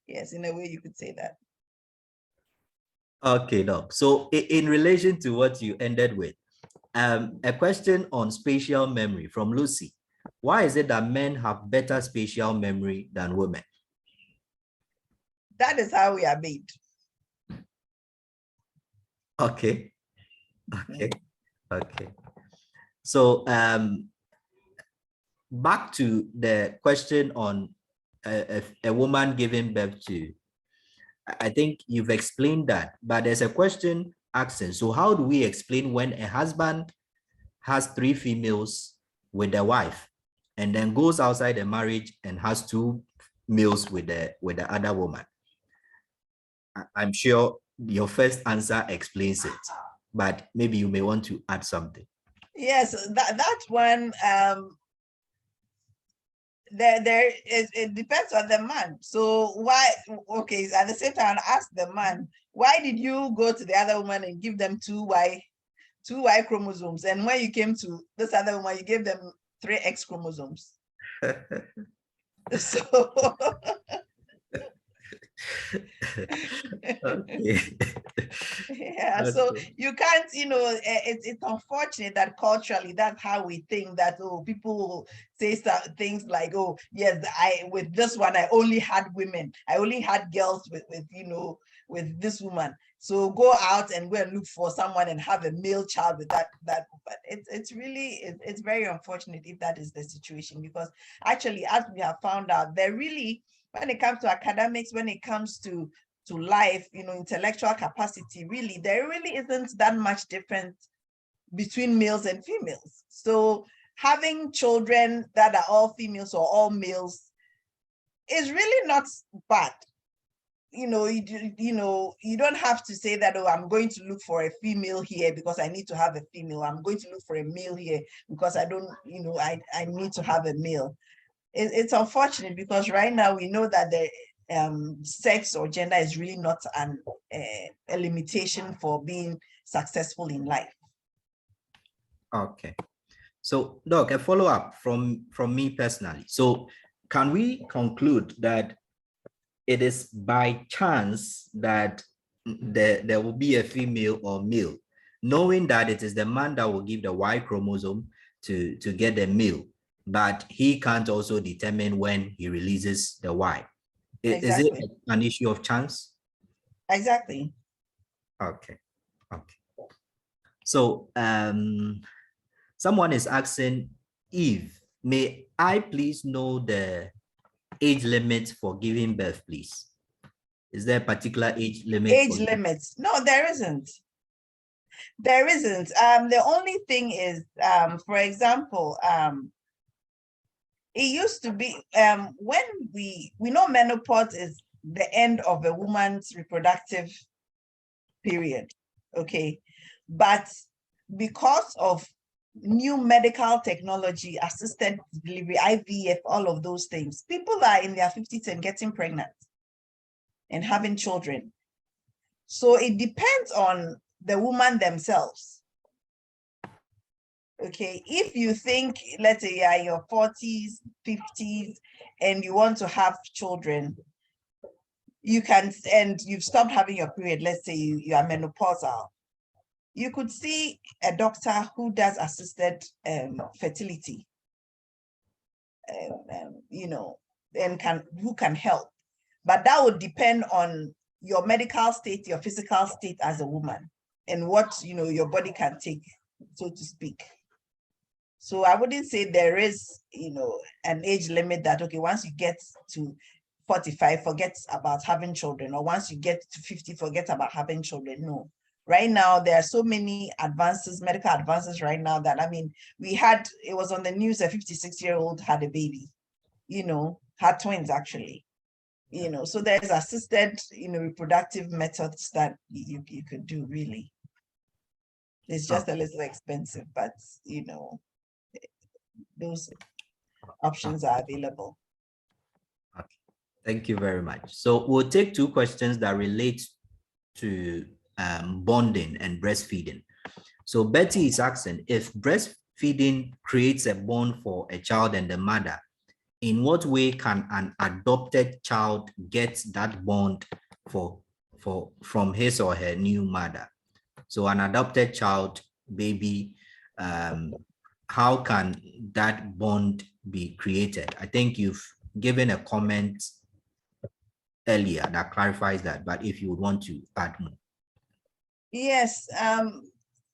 yes, in a way you could say that. okay, Doc. So in relation to what you ended with, a question on spatial memory from Lucy. Why is it that men have better spatial memory than women? That is how we are made. Okay. Okay. Okay. So back to the question on a woman giving birth to, I think you've explained that, but there's a question asking, so how do we explain when a husband has 3 females with their wife and then goes outside the marriage and has 2 males with the other woman? I'm sure your first answer explains it, but maybe you may want to add something. Yes, that one, it depends on the man. So why, okay, at the same time, ask the man, why did you go to the other woman and give them two Y chromosomes, and when you came to this other woman, you gave them 3 X chromosomes? So okay. yeah, so you can't, you know, it's unfortunate that culturally that's how we think, that, oh, people will say things like, oh yes, with this one I only had women, I only had girls with you know, with this woman, so go out and go and look for someone and have a male child with that. But it's really, it's very unfortunate if that is the situation, because actually, as we have found out, there really, when it comes to academics, when it comes to life, you know, intellectual capacity, really, there really isn't that much difference between males and females. So having children that are all females or all males is really not bad. You know, you don't have to say that, oh, I'm going to look for a female here because I need to have a female. I'm going to look for a male here because I don't, you know, I need to have a male. It's unfortunate, because right now we know that the sex or gender is really not a limitation for being successful in life. Okay. So, Doc, a follow-up from me personally. So can we conclude that it is by chance that there will be a female or male, knowing that it is the man that will give the Y chromosome to get the male, but he can't also determine when he releases the Y? Exactly. Is it an issue of chance? Exactly. Okay. Okay. So someone is asking, Eve, may I please know the age limit for giving birth, please? Is there a particular age limit? Age limits? No, there isn't. There isn't. The only thing is, for example, it used to be, when we know menopause is the end of a woman's reproductive period, okay? But because of new medical technology, assisted delivery, IVF, all of those things. People are in their 50s and getting pregnant and having children. So it depends on the woman themselves. Okay, if you think, let's say you're in your 40s, 50s, and you want to have children, you can, and you've stopped having your period, let's say you are menopausal, you could see a doctor who does assisted fertility, you know, and who can help. But that would depend on your medical state, your physical state as a woman, and what, you know, your body can take, so to speak. So I wouldn't say there is, you know, an age limit that, okay, once you get to 45, forget about having children, or once you get to 50, forget about having children. No. Right now, there are so many advances, medical advances right now that, I mean, it was on the news, a 56-year-old had a baby, you know, had twins actually, you know, so there's assisted, you know, reproductive methods that you could do really. It's just a little expensive, but, you know, those options are available. Okay. Thank you very much. So we'll take two questions that relate to bonding and breastfeeding. So Betty is asking, if breastfeeding creates a bond for a child and the mother, in what way can an adopted child get that bond from his or her new mother? So an adopted child, baby, how can that bond be created? I think you've given a comment earlier that clarifies that, but if you would want to add more. Yes,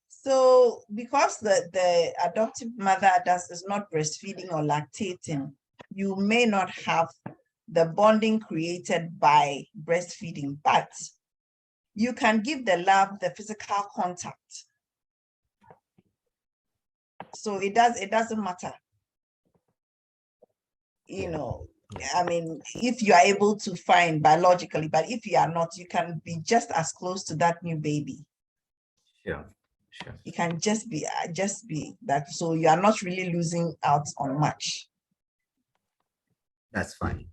so because the adoptive mother is not breastfeeding or lactating, you may not have the bonding created by breastfeeding, but you can give the love, the physical contact. So it doesn't matter. You know, I mean, if you are able to find biologically, but if you are not, you can be just as close to that new baby. Sure, sure. You can just be that, so you are not really losing out on much. That's fine.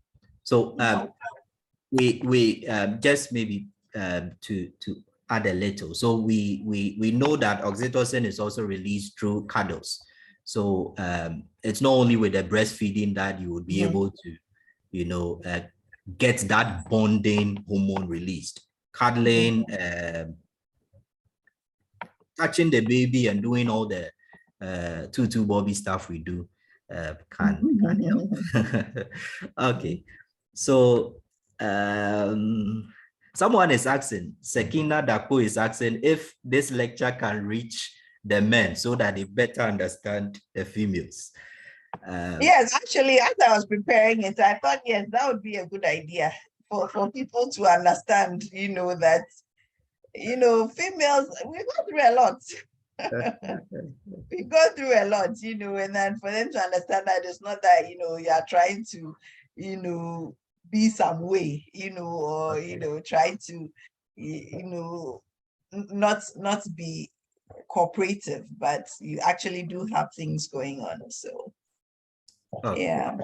So we just maybe to add a little. So we know that oxytocin is also released through cuddles. So it's not only with the breastfeeding that you would be able to, you know, get that bonding hormone released. Cuddling, touching the baby and doing all the tutu bobby stuff we do can help. Okay, so someone is asking, Sekina Dako is asking if this lecture can reach the men so that they better understand the females. Yes, actually, as I was preparing it, I thought, yes, that would be a good idea for people to understand, you know, that, you know, females, we go through a lot. We go through a lot, you know, and then for them to understand that it's not that, you know, you are trying to, you know, be some way, you know, or, you know, try to, you know, not be cooperative, but you actually do have things going on. So, yeah.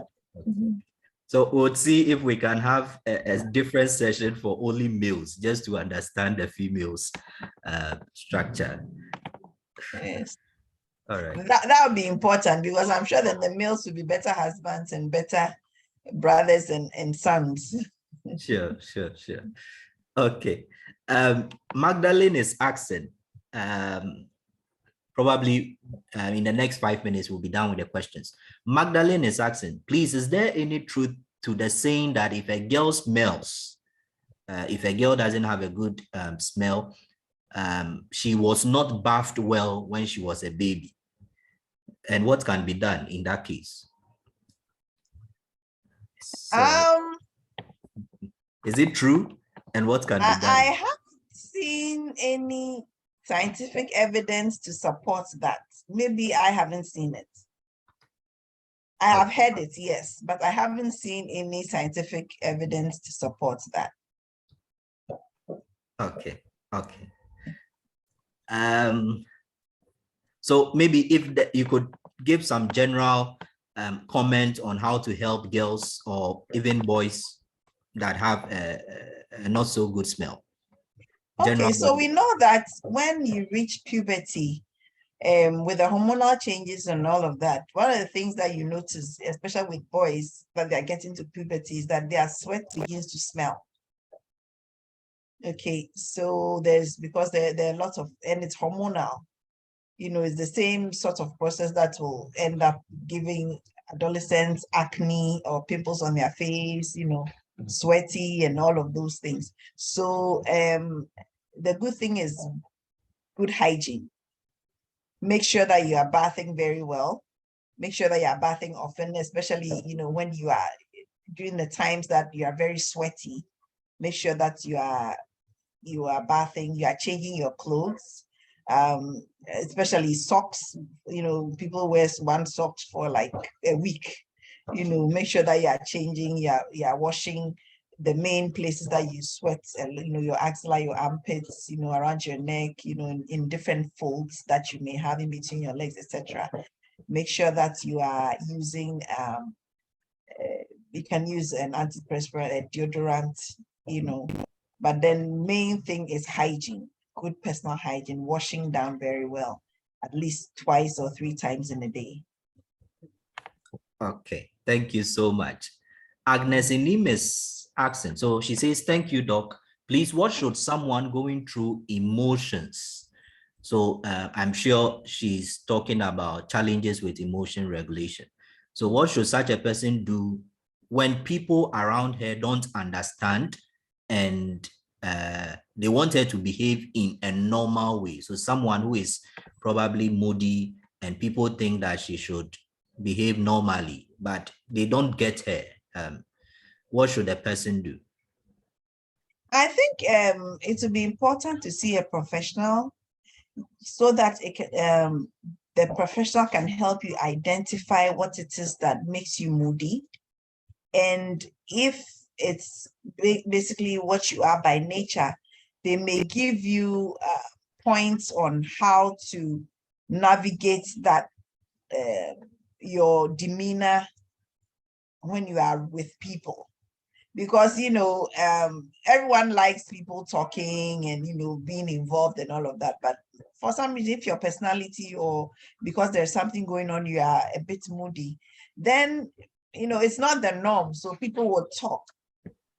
So we'll see if we can have a different session for only males, just to understand the females structure. Yes. All right. That would be important, because I'm sure that the males will be better husbands and better brothers and sons. Sure. Okay. Magdalene is asking, probably in the next 5 minutes, we'll be done with the questions. Magdalene is asking, please, is there any truth to the saying that if a girl smells, if a girl doesn't have a good smell, she was not bathed well when she was a baby? And what can be done in that case? So, is it true? And what can be done? I haven't seen any scientific evidence to support that. Maybe I haven't seen it. I have heard it, yes, but I haven't seen any scientific evidence to support that. Okay. So maybe if you could give some general comment on how to help girls or even boys that have a not so good smell. Okay, so we know that when you reach puberty, with the hormonal changes and all of that, one of the things that you notice, especially with boys, that they're getting to puberty, is that their sweat begins to smell. Okay, so because there are lots of, and it's hormonal, it's the same sort of process that will end up giving adolescents acne or pimples on their face, sweaty and all of those things. So the good thing is good hygiene. Make sure that you are bathing very well. Make sure that you are bathing often, especially, when you are during the times that you are very sweaty. Make sure that you are bathing, you are changing your clothes, especially socks. People wear one socks for like a week. Make sure that you are changing, you are washing the main places that you sweat, your axilla, your armpits, around your neck, in different folds that you may have in between your legs, etc. Make sure that you are using, you can use an antiperspirant, a deodorant, but then main thing is hygiene, good personal hygiene, washing down very well, at least 2 or 3 times in a day. Okay, thank you so much. Agnes Inimis asking, so she says, thank you, Doc. Please, what should someone going through emotions? So I'm sure she's talking about challenges with emotion regulation. So what should such a person do when people around her don't understand and they want her to behave in a normal way? So someone who is probably moody and people think that she should behave normally, but they don't get her. What should a person do? I think it would be important to see a professional so that the professional can help you identify what it is that makes you moody. And if it's basically what you are by nature, they may give you points on how to navigate that, your demeanor when you are with people. Because, everyone likes people talking and, being involved and all of that. But for some reason, if your personality or because there's something going on, you are a bit moody, then, it's not the norm. So people will talk.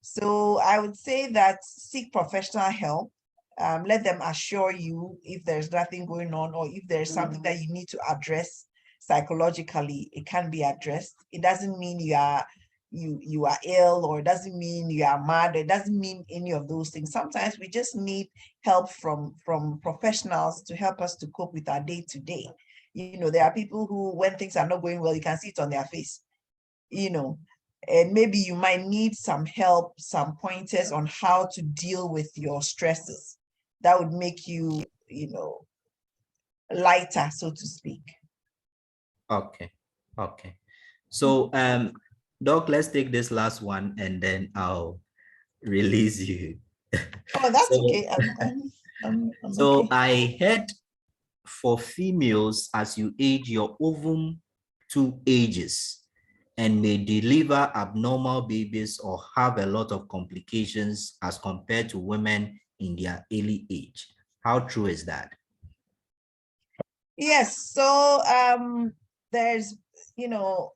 So I would say that seek professional help. Let them assure you if there's nothing going on or if there's something that you need to address psychologically, it can be addressed. It doesn't mean you are ill, or it doesn't mean you are mad. It doesn't mean any of those things. Sometimes we just need help from professionals to help us to cope with our day-to-day. There are people who, when things are not going well, you can see it on their face, and maybe you might need some help, some pointers on how to deal with your stresses. That would make you, lighter, so to speak. Okay. So, Doc, let's take this last one and then I'll release you. Oh, that's okay. So okay. I heard for females, as you age, your ovum too ages and may deliver abnormal babies or have a lot of complications as compared to women in their early age. How true is that? Yes. So there's, we know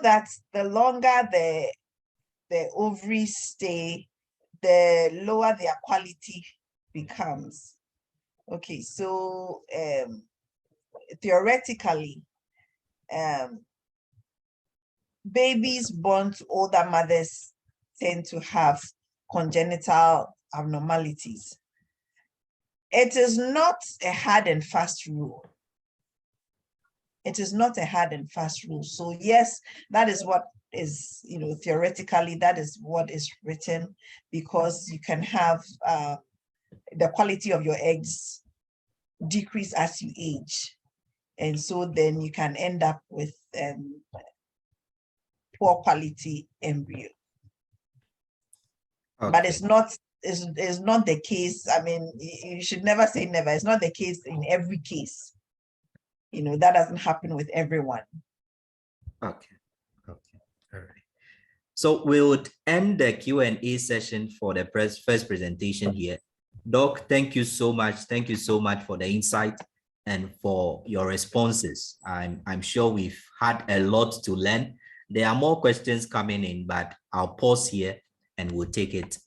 that the longer the ovaries stay, the lower their quality becomes. Okay, so theoretically, babies born to older mothers tend to have congenital abnormalities. It is not a hard and fast rule. It is not a hard and fast rule. So yes, that is what is, theoretically, that is what is written, because you can have the quality of your eggs decrease as you age. And so then you can end up with poor quality embryo. Okay. But it's not is not the case. I mean, you should never say never. It's not the case in every case. You know, that doesn't happen with everyone. Okay. Okay. All right. So we would end the Q&A session for the first presentation here. Doc, thank you so much. Thank you so much for the insight and for your responses. I'm sure we've had a lot to learn. There are more questions coming in, but I'll pause here and we'll take it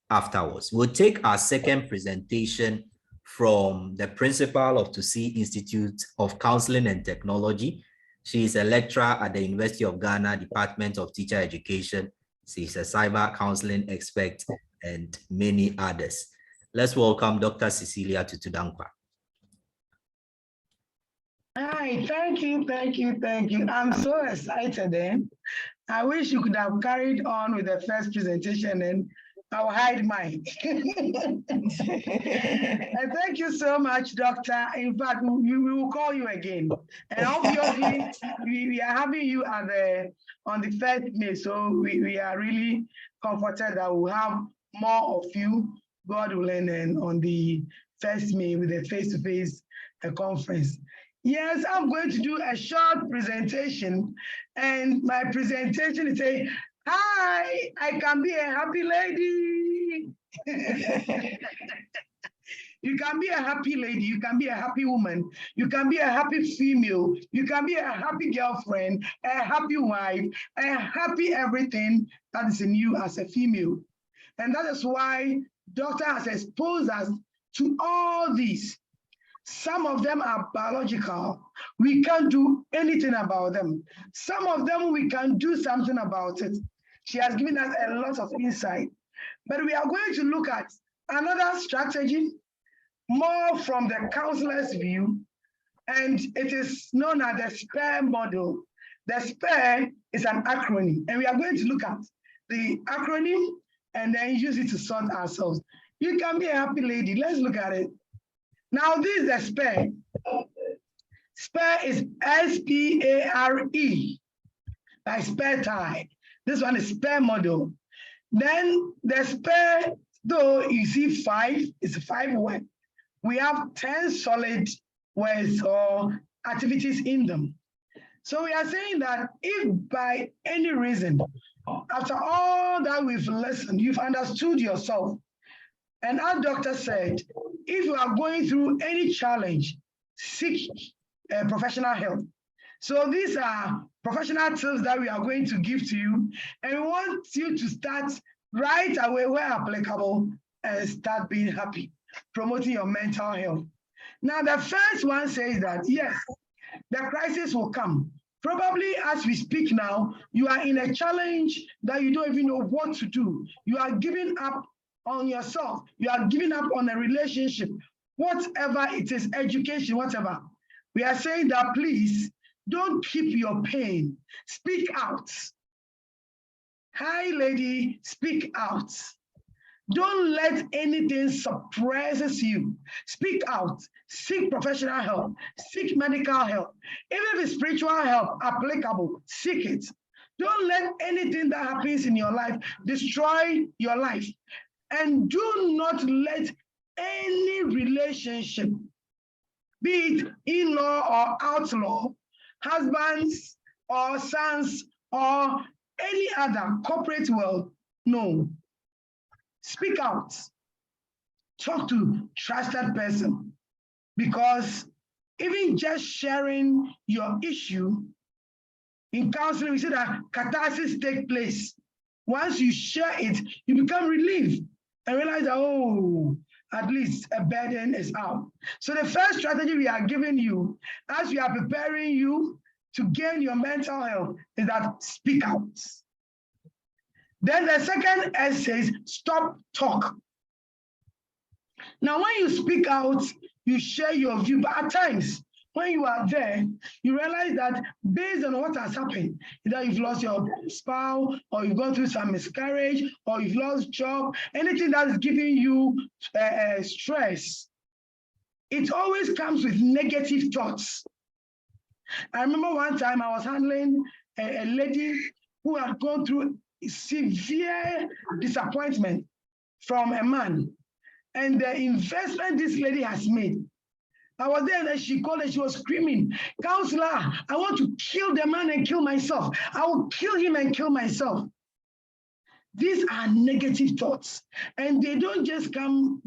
afterwards. We'll take our second presentation from the principal of TUCEE Institute of Counseling and Technology. She is a lecturer at the University of Ghana, Department of Teacher Education. She's a cyber counseling expert and many others. Let's welcome Dr. Cecilia Tutudankwa. Hi, thank you. I'm so excited. I wish you could have carried on with the first presentation and I'll hide mine. And thank you so much, Doctor. In fact, we will call you again. And obviously, we are having you on the 1st May. So we are really comforted that we'll have more of you, God willing, and on the 1st May with a face-to-face conference. Yes, I'm going to do a short presentation, and my presentation is saying, hi, I can be a happy lady. You can be a happy lady, you can be a happy woman, you can be a happy female, you can be a happy girlfriend, a happy wife, a happy everything that is in you as a female. And that is why Doctor has exposed us to all these. Some of them are biological. We can't do anything about them. Some of them, we can do something about it. She has given us a lot of insight. But we are going to look at another strategy, more from the counselor's view, and it is known as the SPARE model. The SPARE is an acronym, and we are going to look at the acronym and then use it to sort ourselves. You can be a happy lady. Let's look at it. Now, this is the SPARE. SPARE is S-P-A-R-E, like spare tire. This one is SPARE model. Then the SPARE, though you see 5, it's 5 words. We have 10 solid words or activities in them. So we are saying that if by any reason, after all that we've listened, you've understood yourself, and our doctor said, if you are going through any challenge, seek professional help. So these are professional tips that we are going to give to you, and we want you to start right away where applicable and start being happy, promoting your mental health. Now, the first one says that, yes, the crisis will come. Probably as we speak now, you are in a challenge that you don't even know what to do. You are giving up on yourself. You are giving up on a relationship, whatever it is, education, whatever. We are saying that please don't keep your pain. Speak out. Hi, lady, speak out. Don't let anything suppresses you. Speak out. Seek professional help. Seek medical help. Even if it's spiritual help applicable, seek it. Don't let anything that happens in your life destroy your life. And do not let any relationship, be it in-law or outlaw, husbands or sons or any other corporate world, no. Speak out. Talk to trusted person, because even just sharing your issue in counseling, we say that catharsis takes place. Once you share it, you become relieved and realize that, oh, at least a burden is out. So the first strategy we are giving you as we are preparing you to gain your mental health is that speak out. Then the second S says, stop talk. Now, when you speak out, you share your view, but at times, when you are there, you realize that based on what has happened, either you've lost your spouse, or you've gone through some miscarriage, or you've lost job, anything that is giving you stress, it always comes with negative thoughts. I remember one time I was handling a lady who had gone through severe disappointment from a man and the investment this lady has made. I was there and she called and she was screaming, "Counselor, I want to kill the man and kill myself. I will kill him and kill myself." These are negative thoughts, and they don't just come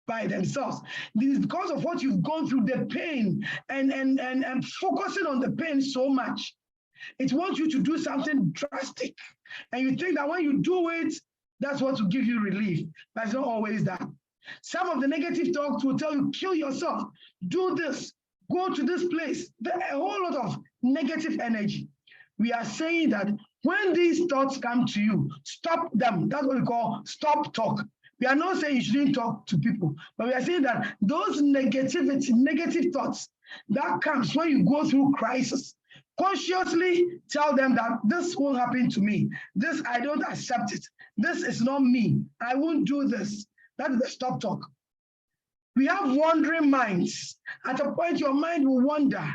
by themselves. This is because of what you've gone through, the pain, and focusing on the pain so much. It wants you to do something drastic, and you think that when you do it, that's what will give you relief. But it's not always that. Some of the negative thoughts will tell you, kill yourself, do this, go to this place. A whole lot of negative energy. We are saying that when these thoughts come to you, stop them. That's what we call stop talk. We are not saying you shouldn't talk to people, but we are saying that those negative thoughts that comes when you go through crisis, consciously tell them that this won't happen to me. This, I don't accept it. This is not me. I won't do this. That is the stop talk. We have wandering minds. At a point, your mind will wander.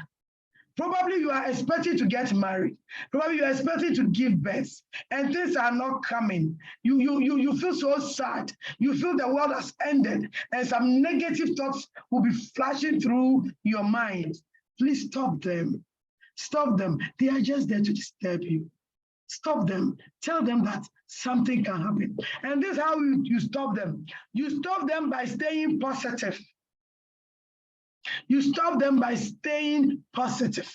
Probably you are expecting to get married. Probably you are expecting to give birth, and things are not coming. You feel so sad. You feel the world has ended, and some negative thoughts will be flashing through your mind. Please stop them. Stop them. They are just there to disturb you. Stop them. Tell them that something can happen. And this is how you stop them. You stop them by staying positive. You stop them by staying positive.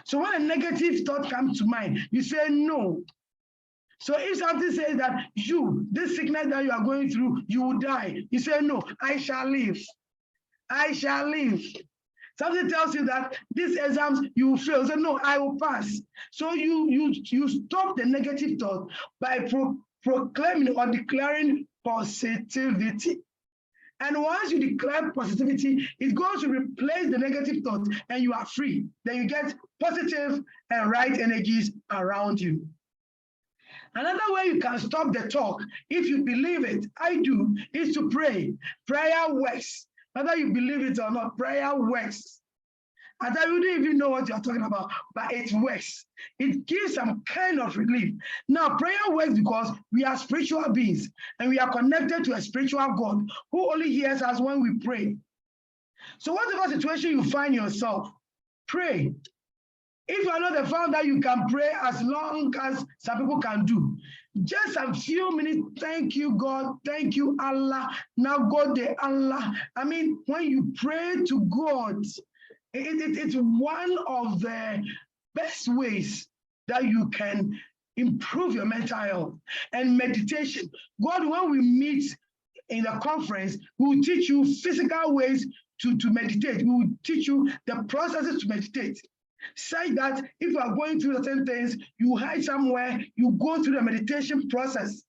So when a negative thought comes to mind, you say no. So if something says that this sickness that you are going through, you will die, you say no, I shall live. I shall live. Something tells you that these exams you will fail. So no, I will pass. So you stop the negative thought by proclaiming or declaring positivity. And once you declare positivity, it goes to replace the negative thoughts and you are free. Then you get positive and right energies around you. Another way you can stop the talk, if you believe it, I do, is to pray. Prayer works. Whether you believe it or not, prayer works. And I wouldn't even know what you're talking about, but it works. It gives some kind of relief. Now, prayer works because we are spiritual beings and we are connected to a spiritual God who only hears us when we pray. So whatever situation you find yourself, pray. If you are not the founder, you can pray as long as some people can do. Just a few minutes, thank you, God, thank you, Allah, now God the Allah. I mean, when you pray to God, it's one of the best ways that you can improve your mental health. And meditation. God, when we meet in the conference, we will teach you physical ways to meditate. We will teach you the processes to meditate. Say that if you are going through certain things, you hide somewhere, you go through the meditation process.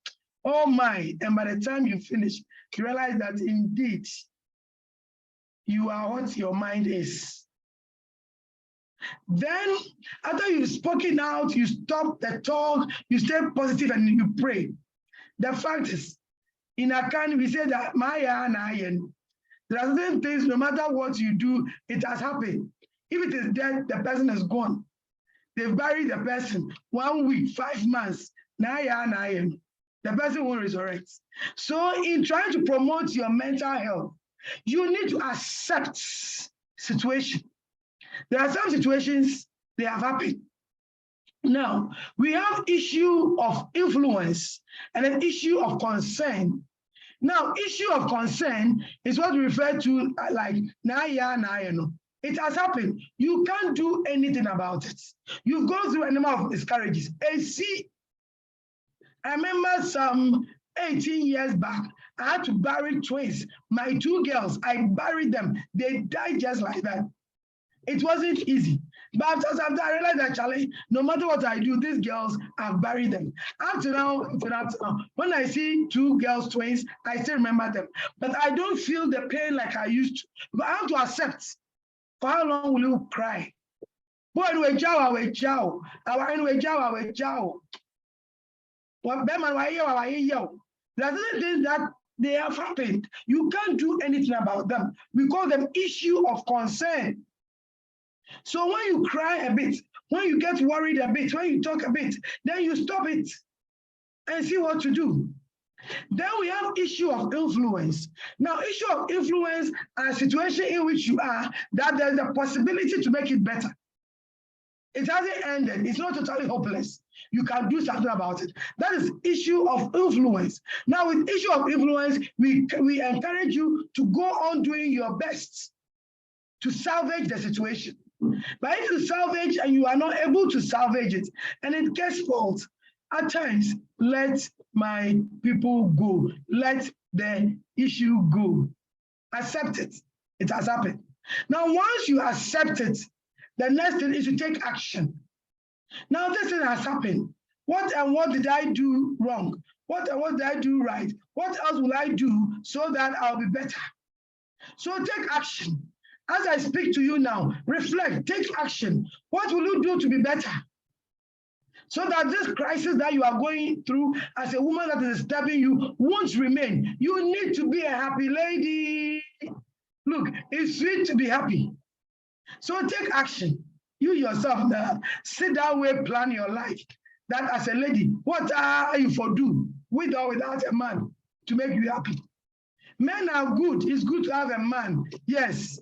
Oh my, and by the time you finish, you realize that indeed, you are what your mind is. Then, after you've spoken out, you stop the talk, you stay positive and you pray. The fact is, in Akan, we say that Maya and Ayen, there are certain things, no matter what you do, it has happened. If it is dead, the person is gone. They've buried the person 1 week, 5 months, Naya and Ayen, the person won't resurrect. So in trying to promote your mental health, you need to accept situation. There are some situations, they have happened. Now, we have issue of influence and an issue of concern. Now, issue of concern is what we refer to like Naya, Nayano. It has happened. You can't do anything about it. You've gone through a number of miscarriages. And see, I remember some 18 years back, I had to bury twins. My 2 girls, I buried them. They died just like that. It wasn't easy. But after I realized that, Charlie, no matter what I do, these girls, I've buried them. Up to now, when I see 2 girls, twins, I still remember them. But I don't feel the pain like I used to. But I have to accept. For how long will you cry? Boy, we jaw. There are certain things that they have happened. You can't do anything about them. We call them issue of concern. So when you cry a bit, when you get worried a bit, when you talk a bit, then you stop it and see what to do. Then we have issue of influence. Now, issue of influence are a situation in which you are that there's a possibility to make it better. It hasn't ended. It's not totally hopeless. You can do something about it. That is issue of influence. Now, with issue of influence, we encourage you to go on doing your best to salvage the situation. But if you salvage and you are not able to salvage it, and it gets spoiled, at times, let my people go. Let the issue go. Accept it. It has happened. Now, once you accept it, the next thing is to take action. Now, this thing has happened. What did I do wrong? What did I do right? What else will I do so that I'll be better? So take action. As I speak to you now, reflect, take action. What will you do to be better? So that this crisis that you are going through as a woman that is disturbing you won't remain. You need to be a happy lady. Look, it's sweet to be happy. So take action. You yourself now, sit down and plan your life. That as a lady, what are you for do with or without a man to make you happy? Men are good. It's good to have a man. Yes.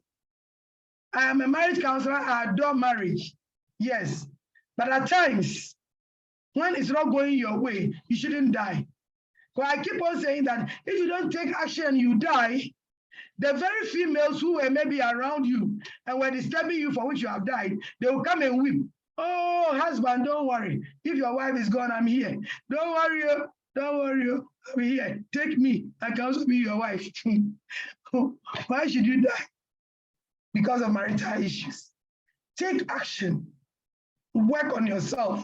I am a marriage counselor. I adore marriage. Yes. But at times, when it's not going your way, you shouldn't die. Because I keep on saying that if you don't take action and you die, the very females who were maybe around you and were disturbing you for which you have died, they will come and weep. Oh, husband, don't worry. If your wife is gone, I'm here. Don't worry, don't worry, I'm here. Take me, I can also be your wife. Why should you die? Because of marital issues. Take action. Work on yourself.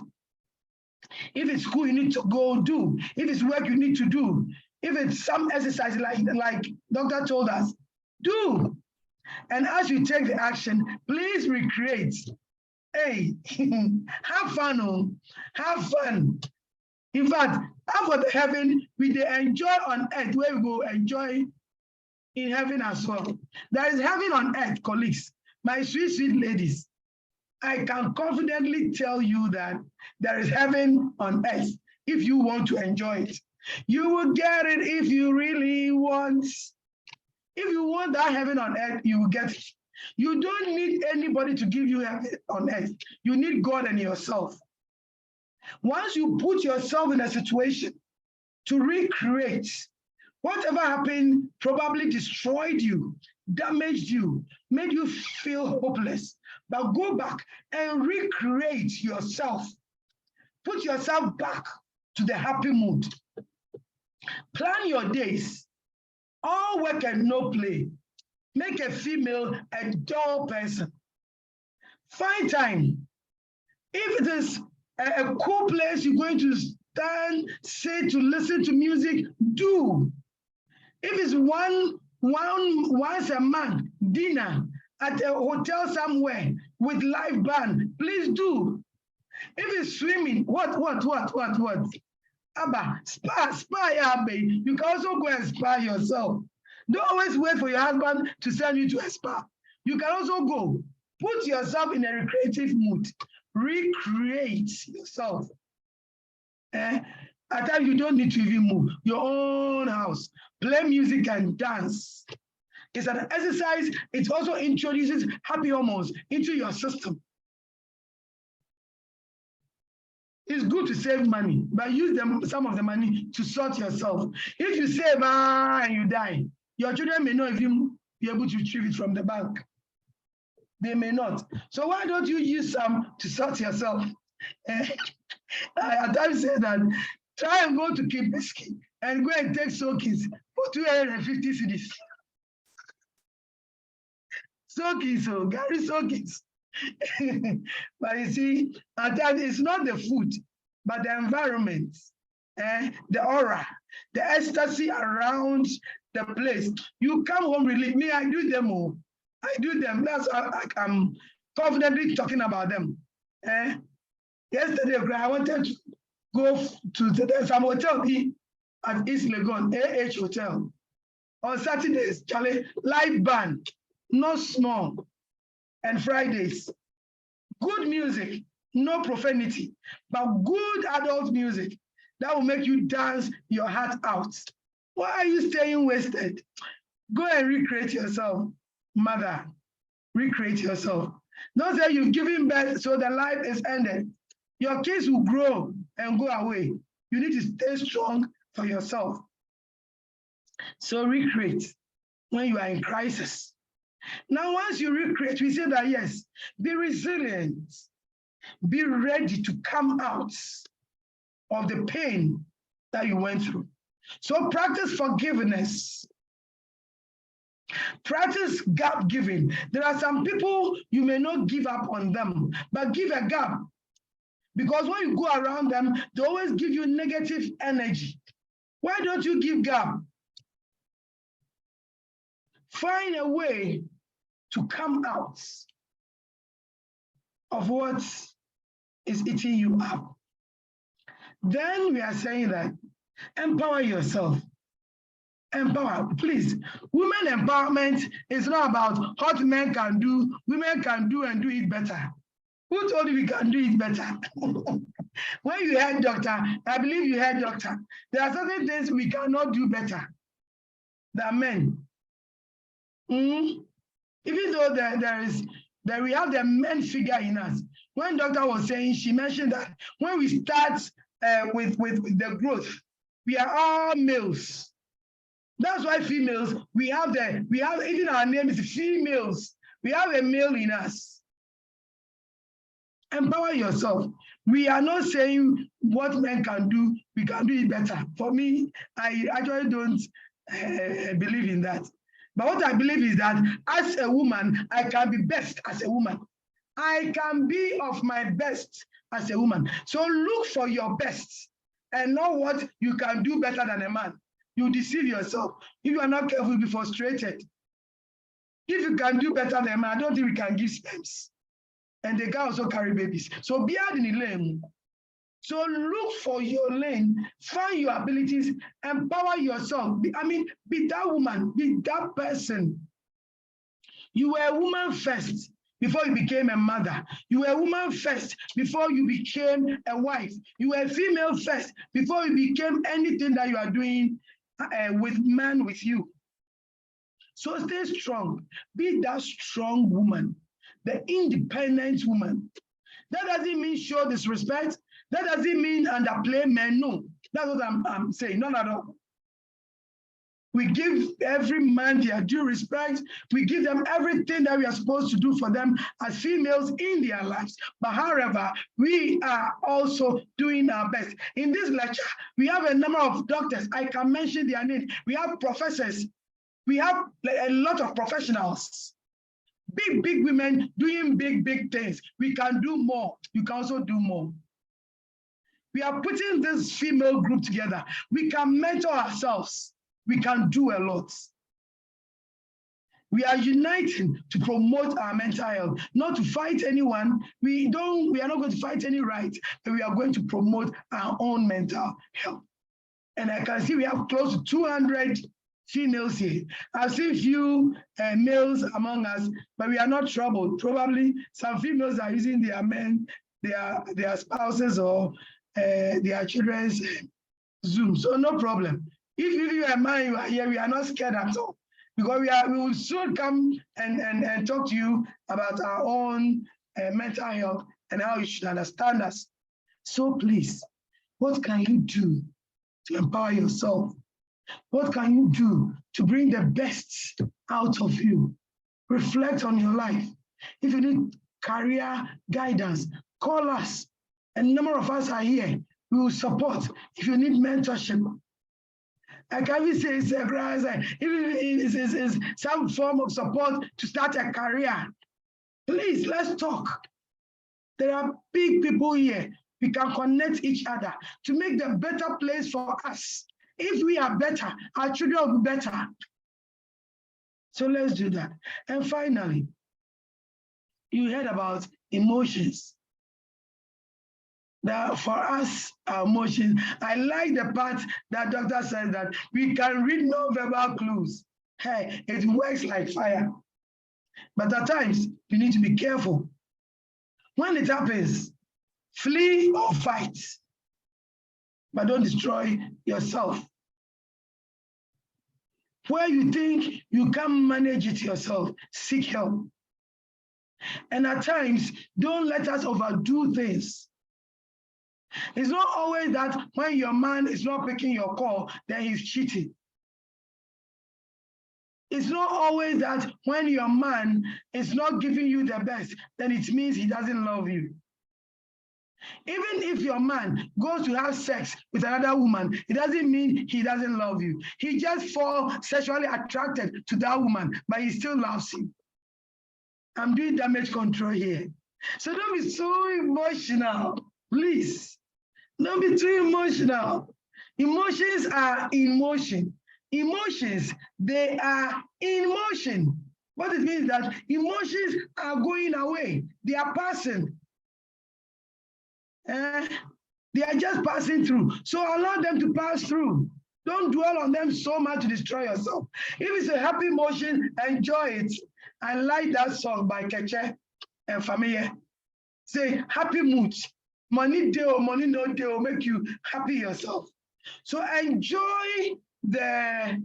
If it's school you need to go do. If it's work you need to do. If it's some exercise like doctor told us, do. And as you take the action, please recreate. Hey, have fun, oh, have fun. In fact, after the heaven, we enjoy on earth where we go enjoy in heaven as well. There is heaven on earth, colleagues, my sweet, sweet ladies. I can confidently tell you that there is heaven on earth if you want to enjoy it. You will get it if you really want. If you want that heaven on earth, you will get it. You don't need anybody to give you heaven on earth. You need God and yourself. Once you put yourself in a situation to recreate, whatever happened probably destroyed you, damaged you, made you feel hopeless. But go back and recreate yourself. Put yourself back to the happy mood. Plan your days. All work and no play. Make a female a dull person. Find time. If it is a cool place you're going to stand, sit, to listen to music, do. If it's once a month dinner at a hotel somewhere with live band, please do. If it's swimming, what? Abba, spa, yeah, baby. You can also go and spa yourself. Don't always wait for your husband to send you to a spa. You can also go. Put yourself in a recreative mood. Recreate yourself. At times you don't need to even move. Your own house. Play music and dance. It's an exercise. It also introduces happy hormones into your system. It's good to save money, but use some of the money to sort yourself. If you save and you die, your children may not even be able to retrieve it from the bank. They may not. So why don't you use some to sort yourself? I at times say that try and go to Kibisky and go and take soakings for 250 cedis. Soakings, so Gary soakings. But you see, at times it's not the food, but the environment, the aura, the ecstasy around the place. You come home, relieve me, I do them all. I do them. That's I'm confidently talking about them. Yesterday, I wanted to go to some hotel at East Legon, AH Hotel. On Saturdays, Charlie, live band, no small. And Fridays, good music, no profanity, but good adult music. that will make you dance your heart out. Why are you staying wasted? Go and recreate yourself, mother. Recreate yourself. Don't say you've given birth, so the life is ended. Your kids will grow and go away. You need to stay strong for yourself. So recreate when you are in crisis. Now, once you recreate, we say that yes, be resilient. Be ready to come out of the pain that you went through. So practice forgiveness. Practice gap giving. There are some people you may not give up on them, but give a gap. Because when you go around them, they always give you negative energy. Why don't you give gap? Find a way to come out of what is eating you up. Then we are saying that empower yourself. Empower, please. Women empowerment is not about what men can do, women can do and do it better. Who told you we can do it better? When you heard doctor, I believe you heard doctor, there are certain things we cannot do better than men. Even though there we have the men figure in us. When doctor was saying, she mentioned that when we start with the growth, we are all males. That's why females, we have even our name is females. We have a male in us. Empower yourself. We are not saying what men can do, we can do it better. For me, I actually don't believe in that. But what I believe is that as a woman, I can be best as a woman. I can be of my best as a woman. So look for your best and know what you can do better than a man. You deceive yourself. If you are not careful, you'll be frustrated. If you can do better than a man, I don't think we can give sperms. And they can also carry babies. So be out in the lane. So look for your lane, find your abilities, empower yourself. Be that woman, be that person. You were a woman first before you became a mother. You were a woman first before you became a wife. You were a female first before you became anything that you are doing with man with you. So stay strong. Be that strong woman, the independent woman. That doesn't mean show disrespect. That doesn't mean underplay men. No, that's what I'm saying. Not at all. We give every man their due respect. We give them everything that we are supposed to do for them as females in their lives. But however, we are also doing our best. In this lecture, we have a number of doctors. I can mention their names. We have professors. We have a lot of professionals. Big women doing big things. We can do more. You can also do more. We are putting this female group together. We can mentor ourselves. We can do a lot. We are uniting to promote our mental health, not to fight anyone. We are not going to fight any right, but we are going to promote our own mental health. And I can see we have close to 200 females here. I've seen few males among us, but we are not troubled. Probably some females are using their men, their spouses or their children's Zoom. So no problem. If you are a man, you are here, we are not scared at all. Because we will soon come and talk to you about our own mental health and how you should understand us. So please, what can you do to empower yourself? What can you do to bring the best out of you? Reflect on your life. If you need career guidance, call us. A number of us are here. We will support. If you need mentorship, I can even say it's some form of support to start a career. Please, let's talk. There are big people here. We can connect each other to make the better place for us. If we are better, our children will be better. So let's do that. And finally, you heard about emotions. That for us, our emotions, I like the part that doctor says that we can read non-verbal clues. Hey, it works like fire. But at times, we need to be careful. When it happens, flee or fight. but don't destroy yourself. Where you think you can manage it yourself, seek help. And at times, don't let us overdo things. It's not always that when your man is not picking your call, then he's cheating. It's not always that when your man is not giving you the best, then it means he doesn't love you. Even if your man goes to have sex with another woman, it doesn't mean he doesn't love you. He just falls sexually attracted to that woman, but he still loves you. I'm doing damage control here. So don't be so emotional, please. Don't be too emotional. Emotions are in motion. Emotions, they are in motion. What it means that emotions are going away. They are passing. They are just passing through. So allow them to pass through. Don't dwell on them so much to destroy yourself. If it's a happy emotion, enjoy it. I like that song by Keche and Familia. Say, happy mood. Money day or money no day will make you happy yourself. So enjoy the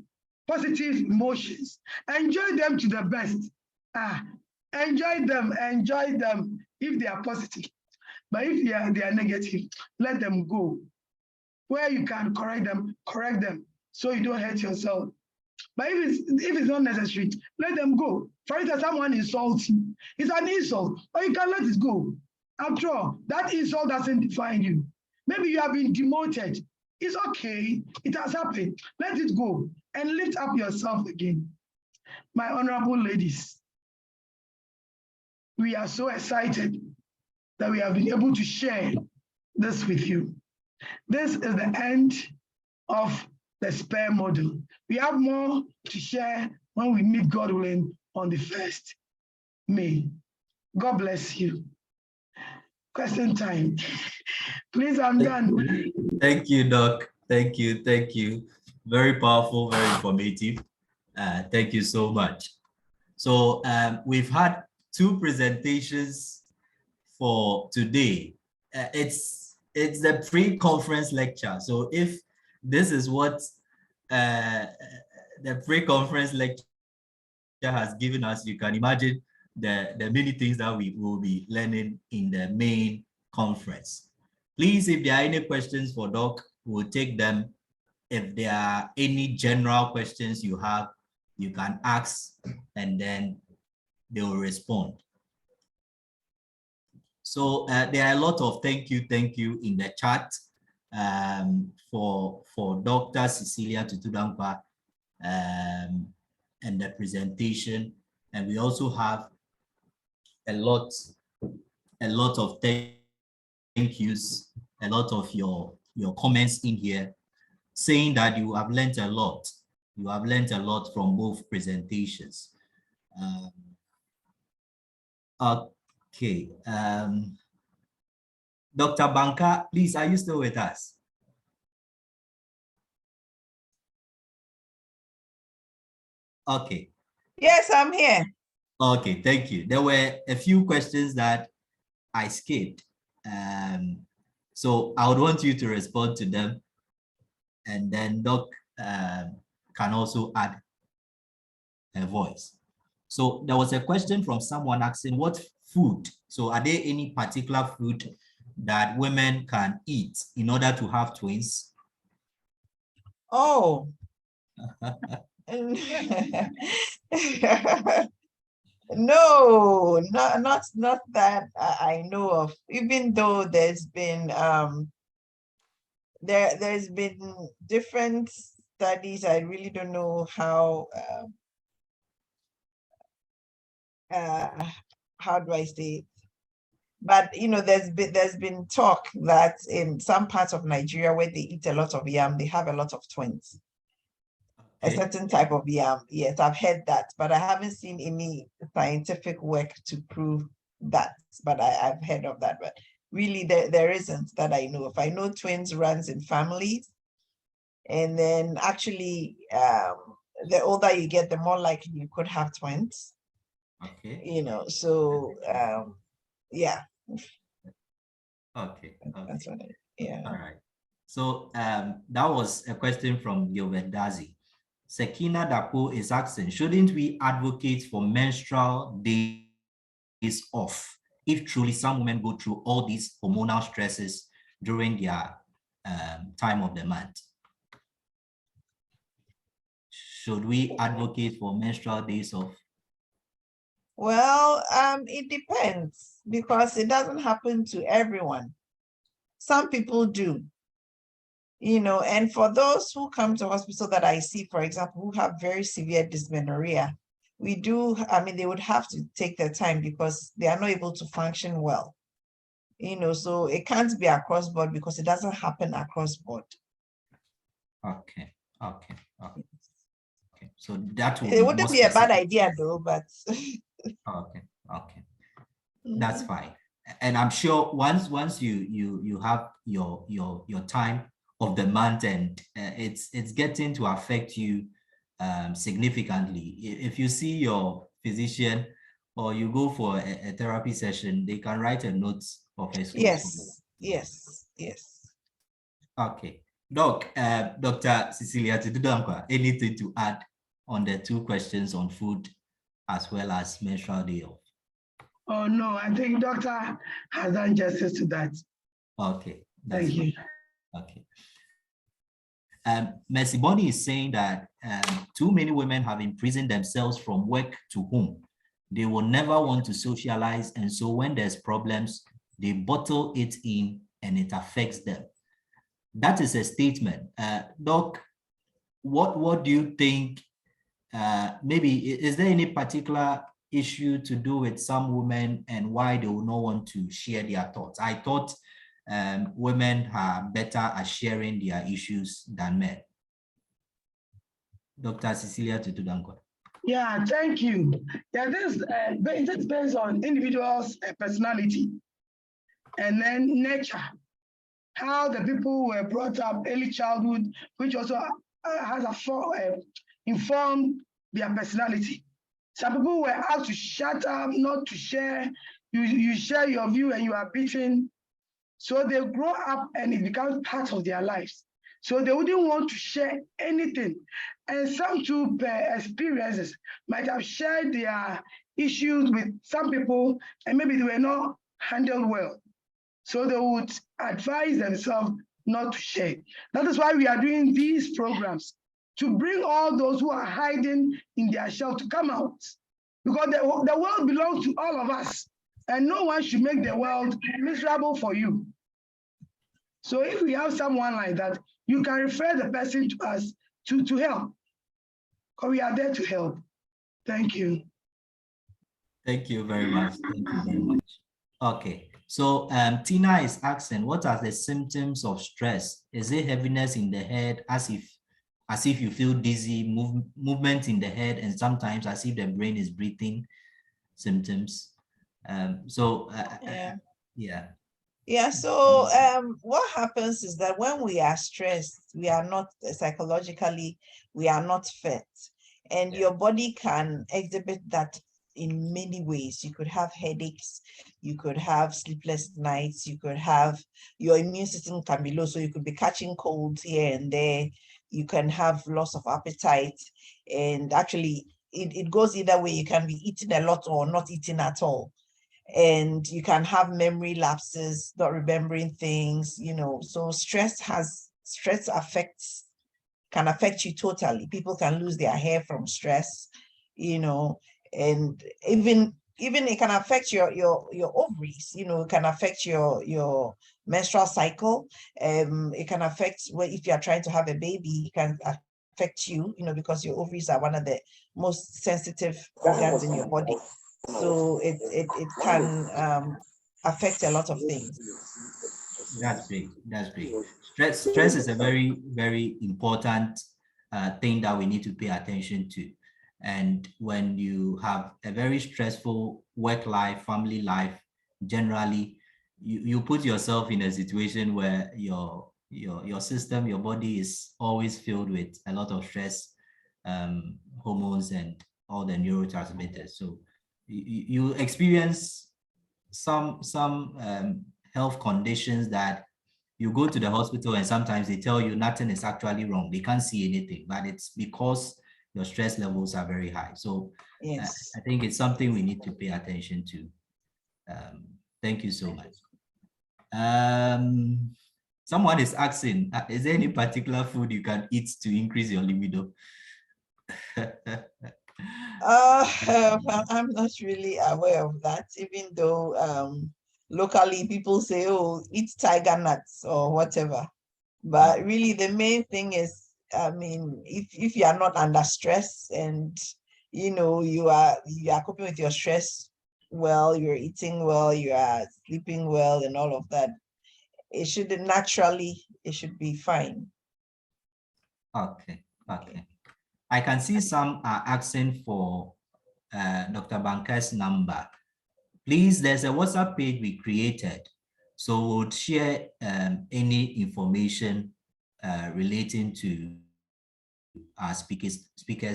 positive emotions. Enjoy them to the best. Enjoy them if they are positive. But if they are negative, let them go. Where you can correct them so you don't hurt yourself. But if it's not necessary, let them go. For instance, someone insults you. It's an insult, or you can let it go. After all, that insult doesn't define you. Maybe you have been demoted. It's okay. It has happened. Let it go and lift up yourself again. My honorable ladies, we are so excited that we have been able to share this with you. This is the end of the SPARE model. We have more to share when we meet, God willing, on the 1st May. God bless you. Question time. Please, I'm done. Thank you, Doc. Thank you. Thank you. Very powerful, very informative. Thank you so much. So we've had 2 presentations for today. It's the pre-conference lecture. So if this is what the pre-conference lecture has given us, you can imagine the many things that we will be learning in the main conference. Please, if there are any questions for Doc, we'll take them. If there are any general questions you have, you can ask and then they will respond. So there are a lot of thank you in the chat for Dr. Cecilia Tutudangpa and the presentation. And we also have a lot of thank yous, a lot of your comments in here saying that you have learned a lot. You have learned a lot from both presentations. Okay. Dr. Banka, please, are you still with us? Okay. Yes, I'm here. Okay, thank you. There were a few questions that I skipped. So I would want you to respond to them. And then Doc can also add a voice. So there was a question from someone asking what food. So are there any particular food that women can eat in order to have twins? Oh. No, not that I know of. Even though there's been there's been different studies. I really don't know how do I say it? But you know, there's been talk that in some parts of Nigeria where they eat a lot of yam, they have a lot of twins. A certain type of yam. Yes, I've heard that, but I haven't seen any scientific work to prove that. But I've heard of that. But really, there isn't that I know of. I know twins runs in families, and then actually, the older you get, the more likely you could have twins. Okay. You know, so yeah. Okay. That's what yeah. All right. So that was a question from Gilbert Dazi. Sekina Dapo is asking, shouldn't we advocate for menstrual days off if truly some women go through all these hormonal stresses during their time of the month? Should we advocate for menstrual days off? Well, it depends because it doesn't happen to everyone. Some people do, and for those who come to hospital that I see, for example, who have very severe dysmenorrhea, they would have to take their time because they are not able to function well. So it can't be across board because it doesn't happen across board. Okay. So that would it wouldn't be a bad idea though, but okay. That's fine. And I'm sure once you have your time of the month and it's getting to affect you significantly. If you see your physician or you go for a therapy session, they can write a note of excuse. Yes. Okay. Doc, Dr. Cecilia Tidudankwa, anything to add on the two questions on food as well as menstrual day off? Oh, no, I think doctor has done justice to that. Okay. Thank you. Okay. Mercy Bonnie is saying that too many women have imprisoned themselves from work to home. They will never want to socialize, and so when there's problems, they bottle it in and it affects them. That is a statement. Doc, what do you think? Maybe is there any particular issue to do with some women and why they will not want to share their thoughts? I thought women are better at sharing their issues than men. Dr. Cecilia Tutudankwa. Yeah, thank you. Yeah, this is based on individuals' personality and then nature, how the people were brought up, early childhood, which also has informed their personality. Some people were asked to shut up, not to share. You share your view and you are beaten. So they grow up and it becomes part of their lives. So they wouldn't want to share anything. And some too, experiences might have shared their issues with some people and maybe they were not handled well. So they would advise themselves not to share. That is why we are doing these programs, to bring all those who are hiding in their shell to come out. Because the world belongs to all of us, and no one should make the world miserable for you. So if we have someone like that, you can refer the person to us to help, because we are there to help. Thank you. Thank you very much. Thank you very much. Okay, so Tina is asking, what are the symptoms of stress? Is it heaviness in the head, as if you feel dizzy, movement in the head, and sometimes as if the brain is breathing symptoms? Yeah, so what happens is that when we are stressed, we are not psychologically, we are not fit. And your body can exhibit that in many ways. You could have headaches, you could have sleepless nights, you could have, your immune system can be low, so you could be catching colds here and there. You can have loss of appetite, and actually it goes either way. You can be eating a lot or not eating at all. And you can have memory lapses, not remembering things, so stress can affect you totally. People can lose their hair from stress, and even it can affect your ovaries, it can affect your menstrual cycle. It can affect if you're trying to have a baby, it can affect you, because your ovaries are one of the most sensitive organs in your body. So it can affect a lot of things. That's great. That's great. Stress is a very, very important thing that we need to pay attention to. And when you have a very stressful work life, family life, generally, you put yourself in a situation where your system, your body is always filled with a lot of stress, hormones, and all the neurotransmitters. So you experience some health conditions that you go to the hospital and sometimes they tell you nothing is actually wrong. They can't see anything, but it's because your stress levels are very high. So Yes. I think it's something we need to pay attention to. Thank you so much. Someone is asking, is there any particular food you can eat to increase your libido? I'm not really aware of that, even though locally people say, oh, eat tiger nuts or whatever. But really the main thing is, I mean, if you are not under stress and you are coping with your stress well, you're eating well, you are sleeping well and all of that, it should be fine. Okay. I can see some are asking for Dr. Banker's number. Please, there's a WhatsApp page we created. So we'll share any information relating to our speakers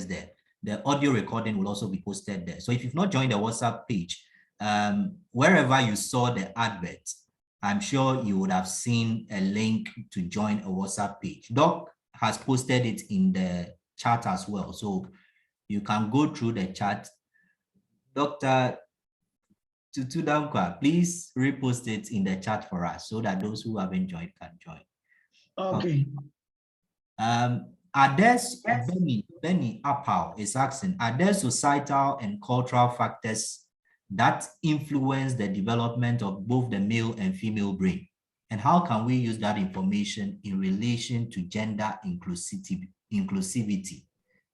there. The audio recording will also be posted there. So if you've not joined the WhatsApp page, wherever you saw the advert, I'm sure you would have seen a link to join a WhatsApp page. Doc has posted it in the chat as well. So you can go through the chat. Dr. Tutudankwa, please repost it in the chat for us so that those who haven't joined can join. Okay. Are there, Benny Apau is asking, are there societal and cultural factors that influence the development of both the male and female brain? And how can we use that information in relation to gender inclusivity?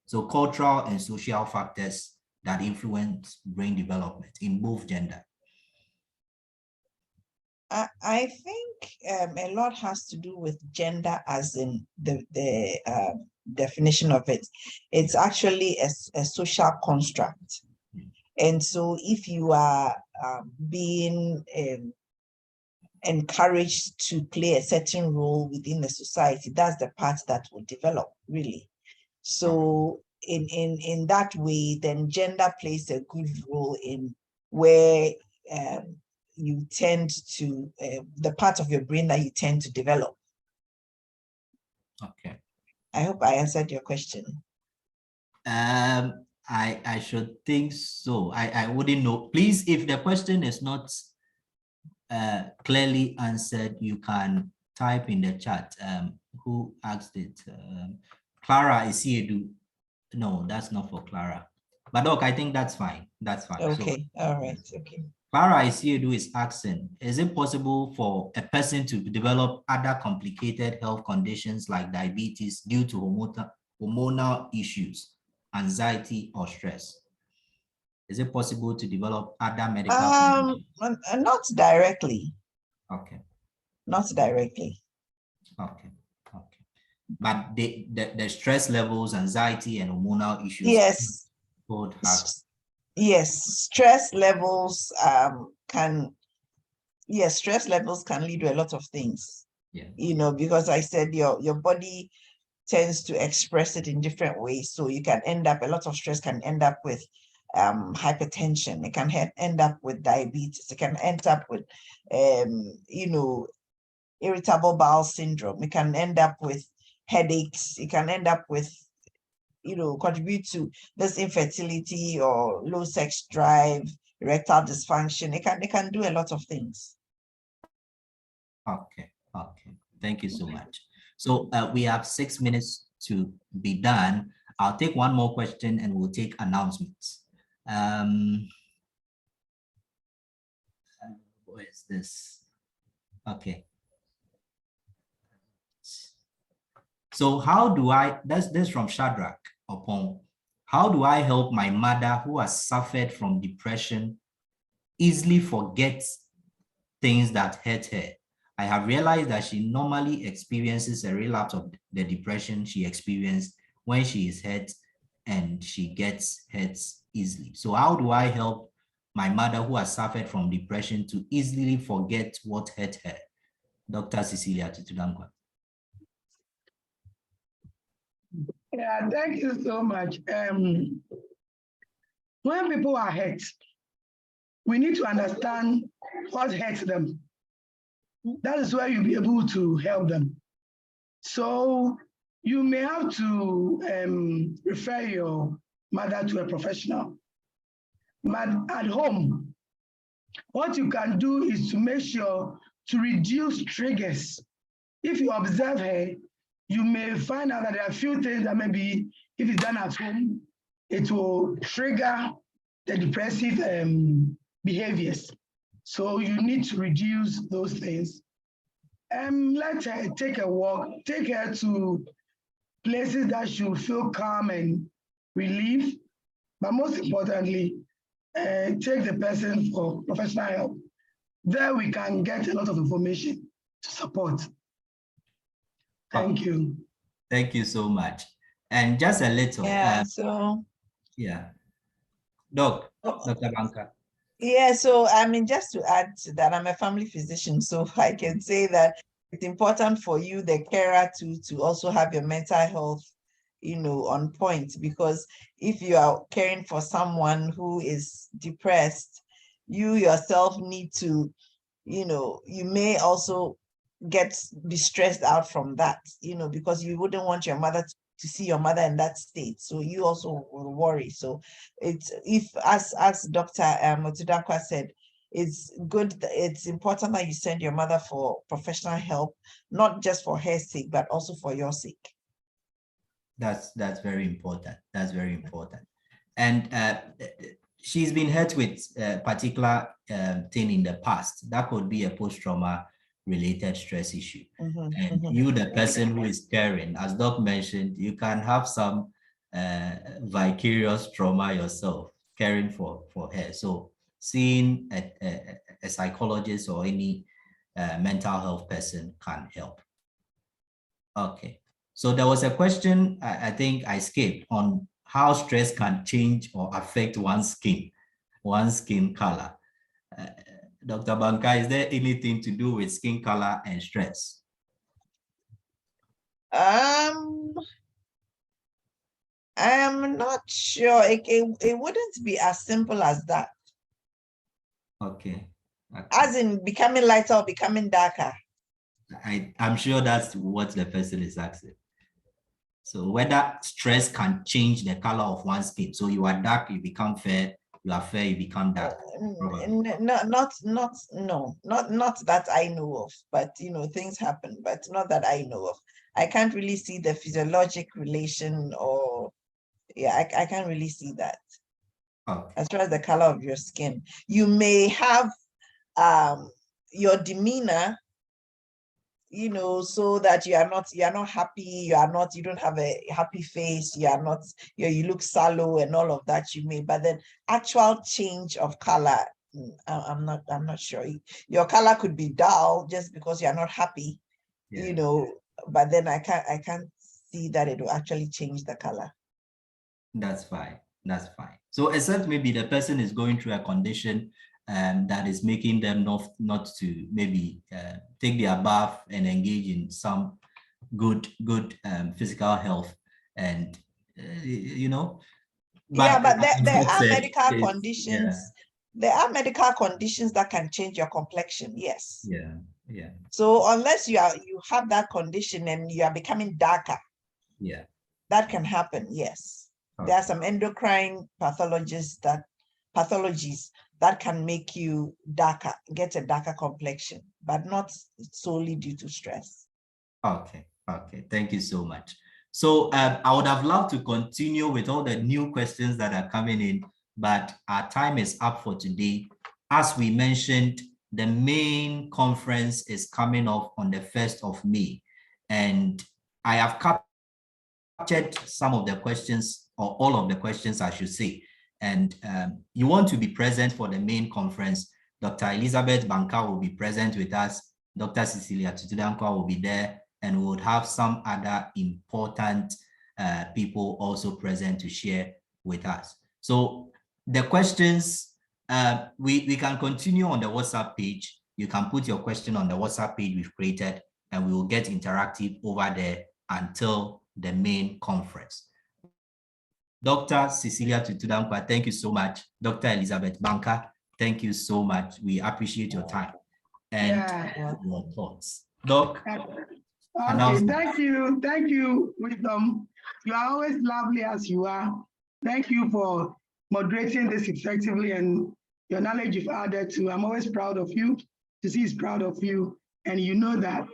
So cultural and social factors that influence brain development in both gender. I think a lot has to do with gender, as in the definition of it. It's actually a social construct. And so if you are being encouraged to play a certain role within the society, that's the part that will develop, really. So in that way, then gender plays a good role in where you tend to, the part of your brain that you tend to develop. Okay. I hope I answered your question. I should think so. I wouldn't know. Please, if the question is not clearly answered, you can type in the chat. Who asked it? Clara Isiedu. No, that's not for Clara. But look, I think that's fine. That's fine. Okay. So, all right. Okay. Clara Isiedu is asking, is it possible for a person to develop other complicated health conditions like diabetes due to hormonal issues, anxiety, or stress? Is it possible to develop other medical conditions? Not directly. Okay. Not directly. Okay. Okay. But the stress levels, anxiety, and hormonal issues. Yes. Both have. Yes, stress levels stress levels can lead to a lot of things. Yeah. Because I said your body tends to express it in different ways. So you can end up, a lot of stress can end up with hypertension. It can end up with diabetes. It can end up with irritable bowel syndrome. It can end up with headaches. It can end up with contribute to this infertility or low sex drive, erectile dysfunction. It can do a lot of things. Okay. Thank you so much. So we have 6 minutes to be done. I'll take one more question and we'll take announcements. Where is this? Okay. So how do I, that's from Shadrach Opon. How do I help my mother who has suffered from depression easily forget things that hurt her? I have realized that she normally experiences a relapse of the depression she experienced when she is hurt, and she gets hurt easily. So how do I help my mother who has suffered from depression to easily forget what hurt her? Dr. Cecilia Tutudankwa. Yeah, thank you so much. When people are hurt, we need to understand what hurts them. that is where you'll be able to help them. So you may have to refer your mother to a professional. But at home, what you can do is to make sure to reduce triggers. If you observe her, you may find out that there are a few things that maybe if it's done at home, it will trigger the depressive behaviors. So you need to reduce those things. Let her take a walk, take her to places that she'll feel calm and relief. But most importantly, take the person for professional help. There we can get a lot of information to support. Thank you. Thank you so much. And just a little. Yeah, Dr. Banka. Yeah, so I mean, just to add to that, I'm a family physician, so I can say that it's important for you, the carer, to also have your mental health, on point, because if you are caring for someone who is depressed, you yourself need to, you may also be stressed out from that, because you wouldn't want your mother to see your mother in that state. So you also will worry. So it's, as Dr. Motidankwa said, it's good, it's important that you send your mother for professional help, not just for her sake, but also for your sake. That's very important. That's very important. And she's been hurt with a particular thing in the past. That could be a post-trauma related stress issue. And you, the person who is caring, as Doc mentioned, you can have some vicarious trauma yourself, caring for her. So seeing a psychologist or any mental health person can help. Okay. So there was a question, I think I skipped, on how stress can change or affect one's skin color. Dr. Banka, is there anything to do with skin color and stress? I'm not sure. It wouldn't be as simple as that. Okay. As in becoming lighter or becoming darker. I'm sure that's what the person is asking. So whether stress can change the color of one's skin. So you are dark, you become fair. You are fair, you become dark. Not that I know of, but things happen, but not that I know of. I can't really see the physiologic relation, or I can't really see that. Okay. As far as the color of your skin, you may have your demeanor, so that you are not happy, you don't have a happy face, you look sallow and all of that, you may, but then actual change of color, I'm not sure. Your color could be dull just because you're not happy, but then I can't see that it will actually change the color. That's fine. So except maybe the person is going through a condition that is making them not to maybe take their bath and engage in some good physical health, and but there are medical conditions. Yeah. There are medical conditions that can change your complexion. Yes. Yeah. So unless you have that condition and you are becoming darker, that can happen. Yes. Okay. There are some endocrine pathologies that can make you darker, get a darker complexion, but not solely due to stress. Okay. Thank you so much. So I would have loved to continue with all the new questions that are coming in, but our time is up for today. As we mentioned, the main conference is coming up on the 1st of May, and I have captured some of the questions, or all of the questions, I should say. And you want to be present for the main conference. Dr. Elizabeth Banka will be present with us. Dr. Cecilia Tutudankwa will be there, and we would have some other important people also present to share with us. So the questions, we can continue on the WhatsApp page. You can put your question on the WhatsApp page we've created, and we will get interactive over there until the main conference. Dr. Cecilia Tutudankwa, thank you so much. Dr. Elizabeth Banka, thank you so much. We appreciate your time. and your thoughts. Doc, Okay, thank you, Wisdom. You are always lovely as you are. Thank you for moderating this effectively, and your knowledge you've added to. I'm always proud of you. TUCEE is proud of you, and you know that.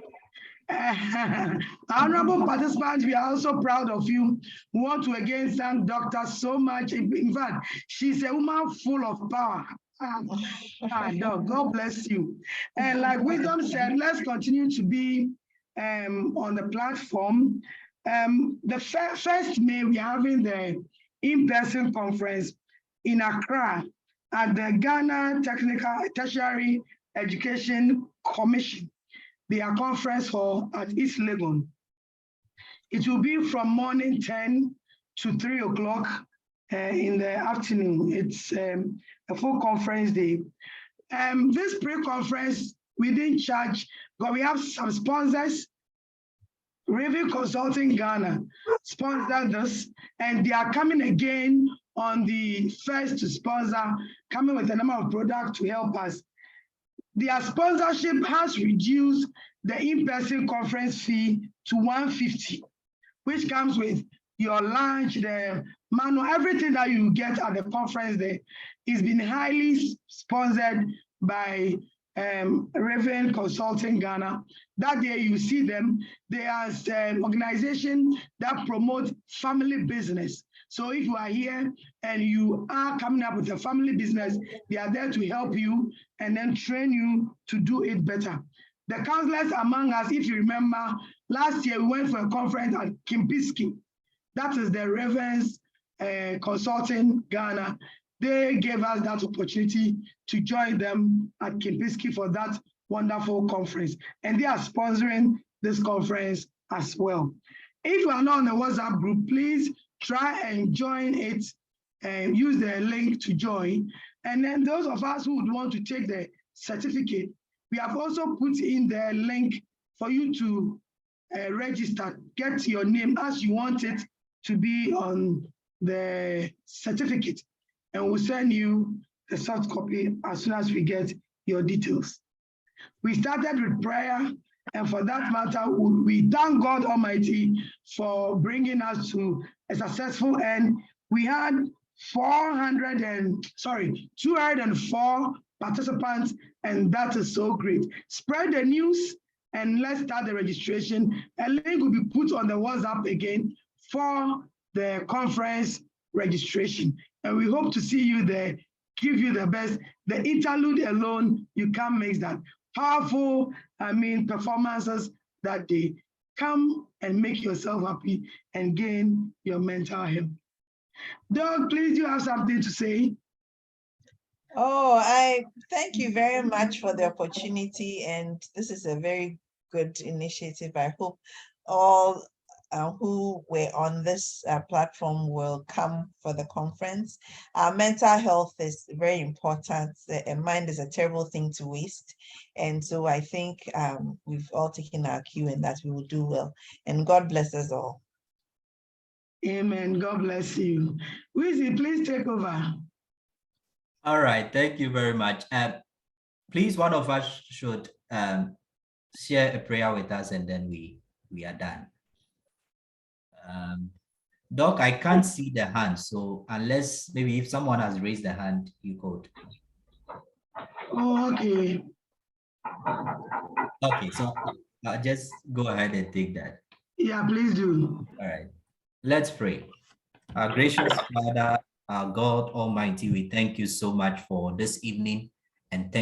Honorable participants, we are also proud of you. We want to again thank Doctor so much. In fact, she's a woman full of power. Doc, God bless you. And like Wisdom said, let's continue to be on the platform. The 1st May, we're having the in-person conference in Accra at the Ghana Tertiary Education Commission, their conference hall at East Legon. It will be from morning 10 to 3 o'clock in the afternoon. It's a full conference day. This pre-conference, we didn't charge, but we have some sponsors. Raven Consulting Ghana sponsored this, and they are coming again on the 1st to sponsor, coming with a number of products to help us. Their sponsorship has reduced the in-person conference fee to $150, which comes with your lunch, the manual, everything that you get at the conference there is been highly sponsored by Raven Consulting Ghana. That day you see them, they are an organization that promotes family business. So if you are here and you are coming up with a family business, they are there to help you and then train you to do it better. The counselors among us, if you remember, last year we went for a conference at Kimpiski. That is the Raven's Consulting Ghana. They gave us that opportunity to join them at Kimpiski for that wonderful conference. And they are sponsoring this conference as well. If you are not on the WhatsApp group, please try and join it and use the link to join. And then those of us who would want to take the certificate, we have also put in the link for you to register, get your name as you want it to be on the certificate. And we'll send you the soft copy as soon as we get your details. We started with prayer, and for that matter, we thank God Almighty for bringing us to a successful end. We had 204 participants, and that is so great. Spread the news and let's start the registration. A link will be put on the WhatsApp again for the conference registration. And we hope to see you there, give you the best. The interlude alone, you can't make that. Powerful, performances that day. Come and make yourself happy and gain your mental health. Doug, please, you have something to say? Oh, I thank you very much for the opportunity, and this is a very good initiative. I hope all who were on this platform will come for the conference. Mental health is very important. The mind is a terrible thing to waste. And so I think we've all taken our cue in that we will do well. And God bless us all. Amen. God bless you. Wizzy, please take over. All right. Thank you very much. Please, one of us should share a prayer with us, and then we are done. Doc, I can't see the hand, so unless maybe if someone has raised the hand, you could. Oh, okay. Okay, so just go ahead and take that. Yeah, please do. All right, let's pray. Our gracious Father, our God Almighty, we thank you so much for this evening, and thank